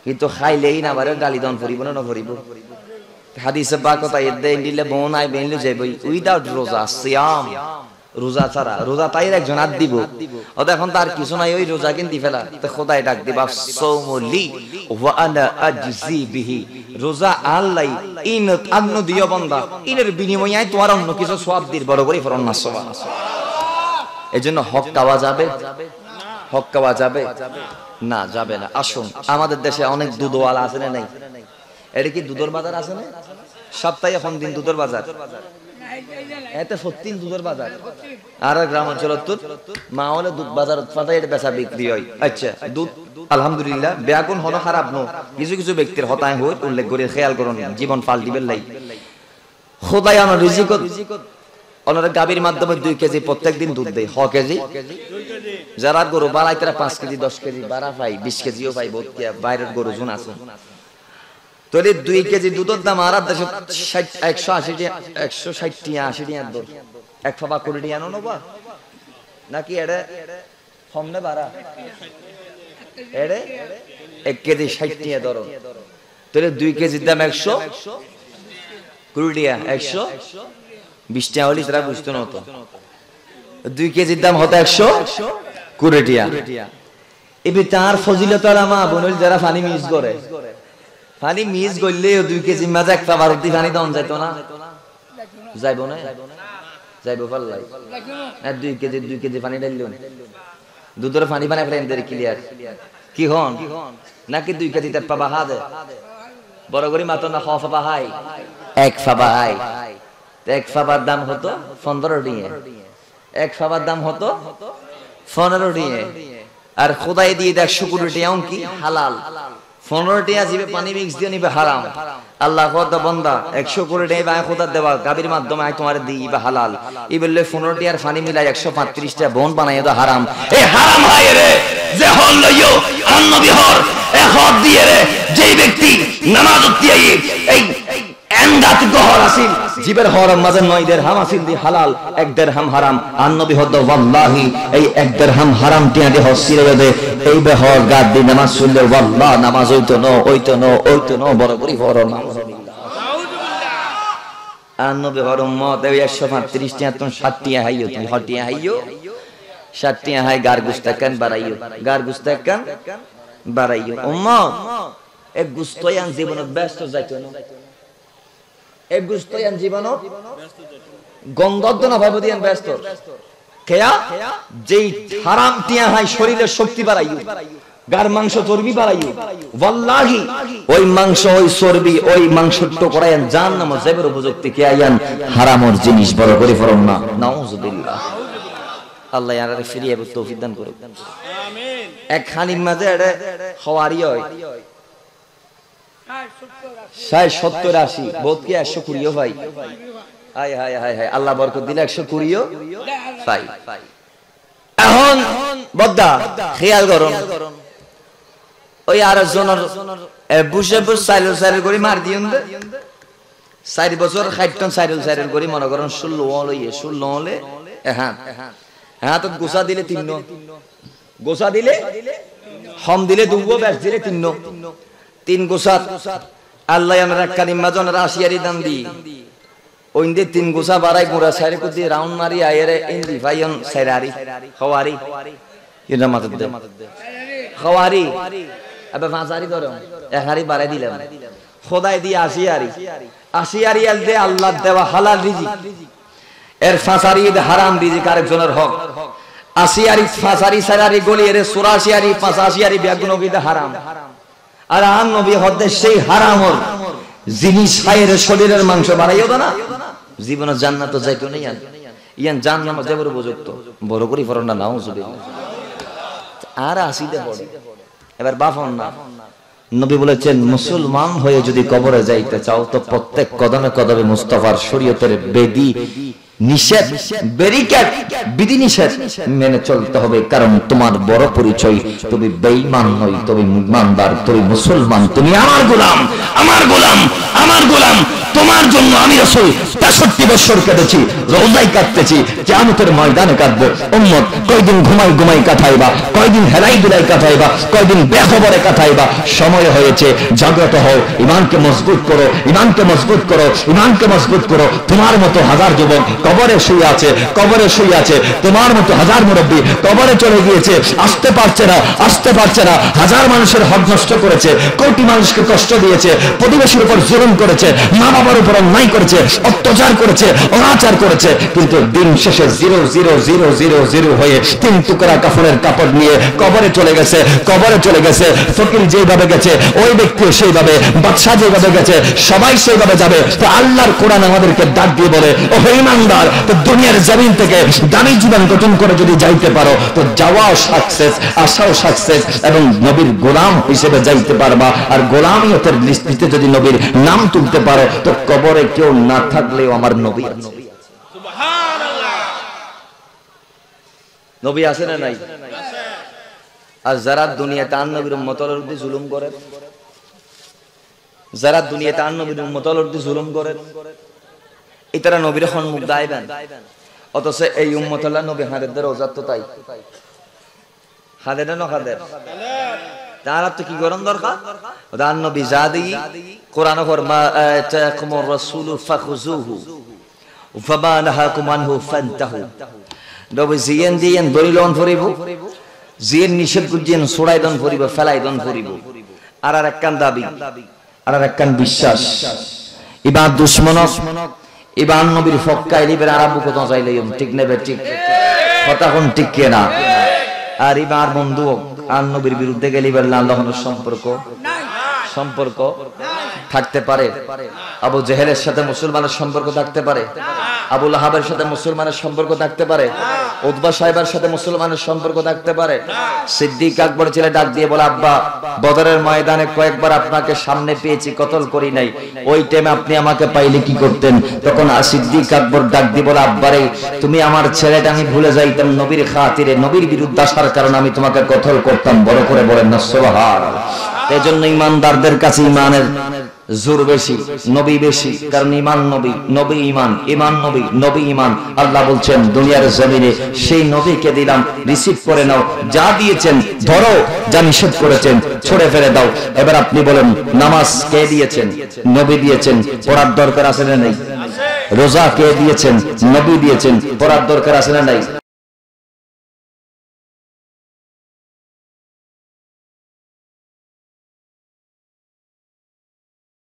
কিন্তু খাইলেই না বারে গালি দন ফরিব না ফরিব হাদিসে পাক কথা এদে ইন্ডিলে বোন আই বেনলে যাইবই উইদাউট রোজা সিয়াম রোজা ছাড়া রোজা তাইর একজন হাত দিব ও এখন তার কিছু নাই ওই রোজা কিনতি ফেলা তো খোদাই ডাক দিবা সাওমুলি ওয়া আনা আজজি বিহি রোজা আল্লাহ ইন আন্ন দিও বান্দা ইনের বিনিময়ে তোমার অন্য কিছু সওয়াব দির বড় করে ফরন না সুবহান এজন্য হক কাওয়া যাবে হক কাওয়া যাবে না যাবে না আসুন আমাদের দেশে অনেক দুধওয়ালা আছে না নাই এটা কি দুধের বাজার আছে না সপ্তাহে এখন দিন দুধের বাজার এতে সত্যিন দুধের বাজার আর গ্রাম অঞ্চলত মা হলে দুধ বাজার ফাটাই এটা বেচা বিক্রি হয় আচ্ছা দুধ আলহামদুলিল্লাহ বেয়াগুন হনো খারাপ নো কিছু কিছু ব্যক্তির হতায় হই উল্লেখ করে খেয়াল করুন জীবন পাল্টিবেন লাই খোদাই আমার রিজিকত ওনারা গাভীর মাধ্যমে 2 কেজি প্রত্যেকদিন দুধ দেয় হ কেজি যারা গরু বাড়াই তারা 5 কেজি 10 কেজি বাড়া পাই 20 কেজিও পাই বহুত কি বাইরের গরু জুন আছে তোরে 2 কেজি দুধের দাম আর দেশে 180 160 টিয়া 80 টিয়া দর এক ফাবা করে টিয়া আনো নবা নাকি এড়ে কমনে বাড়া এড়ে 1 কেজি 60 টিয়া দর তোরে 2 কেজির দাম 100 করে টিয়া 100 20 টিয়া হলি তারা বুঝতো না তো 2 কেজির দাম হতো 100 করে টিয়া এবে তার ফজিলত আলামা বনল যারা পানি মিস করে পানি মিস গইলে 2 কেজি মাছ এক পাবার দি পানি দাম যাইতো না যাইবো না যাইবো পাল্লাই না 2 কেজি পানি ঢাললো দুধের পানি বানাই ফেলেন দের ক্লিয়ার কি হন নাকি 2 কেজি তার পাবা হাদে বড় গরি মাত্র না খাওয়া পাবা হাই এক পাবা হাই এক পাবার দাম হতো 15 টিয়া এক পাবার দাম হতো 15 টিয়া আর খোদাই দিয়ে 120 টিয়া কি হালাল 15 টিয়া জিবে পানি মিক্স দিয়ে নিবে হারাম আল্লাহ কত বান্দা 100 করে দেই ভাই খোদা দেওয়া গাবির মাধ্যমে আই তোমারে দিই হালাল এই বললে 15 টিয়ার পানি মিলাই 135 টা বন বানাই দাও হারাম এই হারাম হয় রে যে হল লইও নবী হর এক হাত দিয়ে রে যেই ব্যক্তি নামাজ দিয়ে এই এন্দাত গহর আসিল জিবের হরম মাঝে 9 দিরহাম আসিল দি হালাল 1 দিরহাম হারাম আর নবী হদ ওয়াল্লাহি এই 1 দিরহাম হারাম টিয়া দি হসিরে দে এই বেহর গাদ দি নামাজ শুনলে ওয়াল্লাহ নামাজ হইতো না বড় করি হরম নাউজুবিল্লাহ আর নবী হরম মত এই 135 টিয়া তো 60 টিয়া হাইয়ো তুমি হটিয়া হাইয়ো 60 টিয়া হাই গার গুস্তাকান বাড়াইয়ো গার গুস্তাকান বাড়াইয়ো উম্মত এক গুস্তয়ান জীবনত ব্যস্ত যাইতো না এক গুস্তয়ান জীবনত গন্ধদ্দ না ভাইব দিয়ান ব্যস্ত কেয়া যেই হারাম টিয়া হাই শরীরের শক্তি বাড়াইও গার মাংস চর্বি বাড়াইও ওয়াল্লাহি ওই মাংস ওই চর্বি ওই মাংস টুকরায়ান জাহান্নাম যাবের উপযুক্ত কে আয়ান হারামর জিনিস বড় করে ফরম না নাউজুবিল্লাহ আল্লাহ ইয়ারে ফিরিয়ে তৌফিক দান করুক আমিন এক খানির মাঝে এটা খওয়ারি হয় 70 80 বহুত কি 120 ভাই হাই হাই হাই হাই আল্লাহ বরকত দিলে 120 ভাই এখন বদ্দা খেয়াল করুন ওই আর জনের বুঝে সাইল করে মার দিউন দে 4 বছর 60 টন সাইল করে মনে করেন 16 হলে হ্যাঁ তো গোসা দিলে 3 গোসা দিলে হম দিলে 2 ব্যাস দিলে 3 গোসা আল্লাহ আমরা কালিম মাজন রাশিয়ারি দাম দি ওইন্দে 3 গোসা বাড়াই গোরা সাইরে কো দি রাউন্ড মারি আইরে ইন্দি ভাইয়ন সাইরারি খওয়ারি এটা মাত দে খওয়ারি আবে মাজারি ধরো একারি বাড়াই দিলাম খোদাই দি আশিয়ারি আল দে আল্লাহ দেওয়া হালাল রিজিক এর ফাসারি দে হারাম রিজিক আরেকজনের হক আশিয়ারি ফাসারি সাইরারি গলি এর 84 85 বেগুনগি দে হারাম আর আন নবী হদে সেই হারামর যিনি ছায়ের শরীরের মাংস বানাইও না জীবনে জান্নাত যাইতো না ইয়ান জাহান্নামে যাবার উপযুক্ত বড় করে ফরনা নাউজুবিল্লাহ আর আসিতে পড়ে এবার বাফন না নবী বলেছেন মুসলমান হয়ে যদি কবরে যাইতে চাও তো প্রত্যেক কদমে কদমে মুস্তাফার শরীয়তের বেদি নিষেধ ব্যারিকেড বিধি নিষেধ মেনে চলতে হবে কারণ তোমার বড় পরিচয় তুমি বেঈমান নই তুমি ইমানদার তুমি মুসলমান তুমি আমার গোলাম আমার গোলাম আমার গোলাম তোমার জন্য আমি রাসূল 63 বছর কেটেছি রোজায় কাটতেছি কিয়ামতের ময়দানে কাটবো উম্মত কয়দিন ঘুমাই কাটাইবা কয়দিন হেলাই দুলাই কাটাইবা কয়দিন বেখবরে কাটাইবা সময় হয়েছে জাগ্রত হও ঈমানকে মজবুত করো ঈমানকে মজবুত করো ঈমানকে মজবুত করো তোমার মতো হাজার যুবক কবরে শুয়ে আছে তোমার মতো হাজার মুরব্বী কবরে চলে গিয়েছে আসতে পারছে না হাজার মানুষের হক নষ্ট করেছে কোটি মানুষকে কষ্ট দিয়েছে প্রতিবেশীর উপর জুলুম করেছে মা বাবার উপর অন্যায় করেছে অত্যাচার করেছে অনাচার করেছে কিন্তু দিন শেষে 0 হয়ে 3 টুকরা কাফনের কাপড় নিয়ে কবরে চলে গেছে ফকির যেভাবে গেছে ওই ব্যক্তিও সেইভাবে বাদশা যেভাবে গেছে সবাই সেইভাবে যাবে তো আল্লাহর কোরআন আমাদেরকে ডাক দিয়ে বলে ও ঈমানদার তো দুনিয়ার জমিন থেকে দামি জীবন গঠন করে যদি যাইতে পারো তো যাওয়াও সাকসেস আসাও সাকসেস এবং নবীর গোলাম হিসেবে যাইতে পারবা আর গোলামিয়তের লিস্টে যদি নবীর নাম তুলতে পারো তো কবরে কেউ না থাকলেও আমার নবী আছে সুবহানাল্লাহ নবী আছে না নাই আর যারা দুনিয়াতে আন নবীর উম্মতের উপর জুলুম করে এটারা নবীর সম্মুখ দাইবেন অথচ এই উম্মতলা নবী হাদের ওজাত তাই হাদের না হাদের তারা তো কি করন দরকার দান নবী জাদি কোরআন ফরমা আতাকুমুর রাসূলু ফাখুযুহু ফামা নাহাকুম আনহু ফান্তাহু নবী জিয়েন দিয়েন দলিলন ফরিব জিয়েন নিষেধ করছেন ছড়াই দন ফরিব ফেলাই দন ফরিব আর একখান দাবি আর একখান বিশ্বাস ইবাদ দুশমনক ইবান নবীর ফক্কাই লিবের আরবু কত চাইলেম ঠিক নেবে ঠিক কথা কোন ঠিক কে না আর ইবার বন্ধু আর নবীর বিরুদ্ধে গেলিবের আল্লাহর সম্পর্ক থাকতে পারে আবু জেহেলের সাথে মুসলমানের সম্পর্ক থাকতে পারে আবু লাহাবের সাথে মুসলমানের সম্পর্ক থাকতে পারে উতবা সাহেবের সাথে মুসলমানের সম্পর্ক থাকতে পারে সিদ্দিক আকবর ছেলে ডাক দিয়ে বলে আব্বা বদরের ময়দানে কয়েকবার আপনাকে সামনে পেয়েছি কতল করি নাই ওই টাইমে আপনি আমাকে পাইলে কি করতেন তখন সিদ্দিক আকবর ডাক দিয়ে বলে আব্বারে তুমি আমার ছেলেটা আমি ভুলে যাইতাম নবীর খাতিরে নবীর বিরুদ্ধে আসার কারণে আমি তোমাকে কতল করতাম বড় করে বলেন না সুবহানাল্লাহ এজন্য ইমানদারদের কাছে ইমানের জোর বেশি নবী বেশি কারণ ঈমান নবী নবী ঈমান ঈমান নবী নবী ঈমান আল্লাহ বলছেন দুনিয়ার জমিনে সেই নবীকে দিলাম রিসিভ করে নাও যা দিয়েছেন ধরো যা নিষেধ করেছেন ছড়ে ফেলে দাও এবার আপনি বলেন নামাজ কে দিয়েছেন নবী দিয়েছেন পড়ার দরকার আছে না নাই রোজা কে দিয়েছেন নবী দিয়েছেন পড়ার দরকার আছে না নাই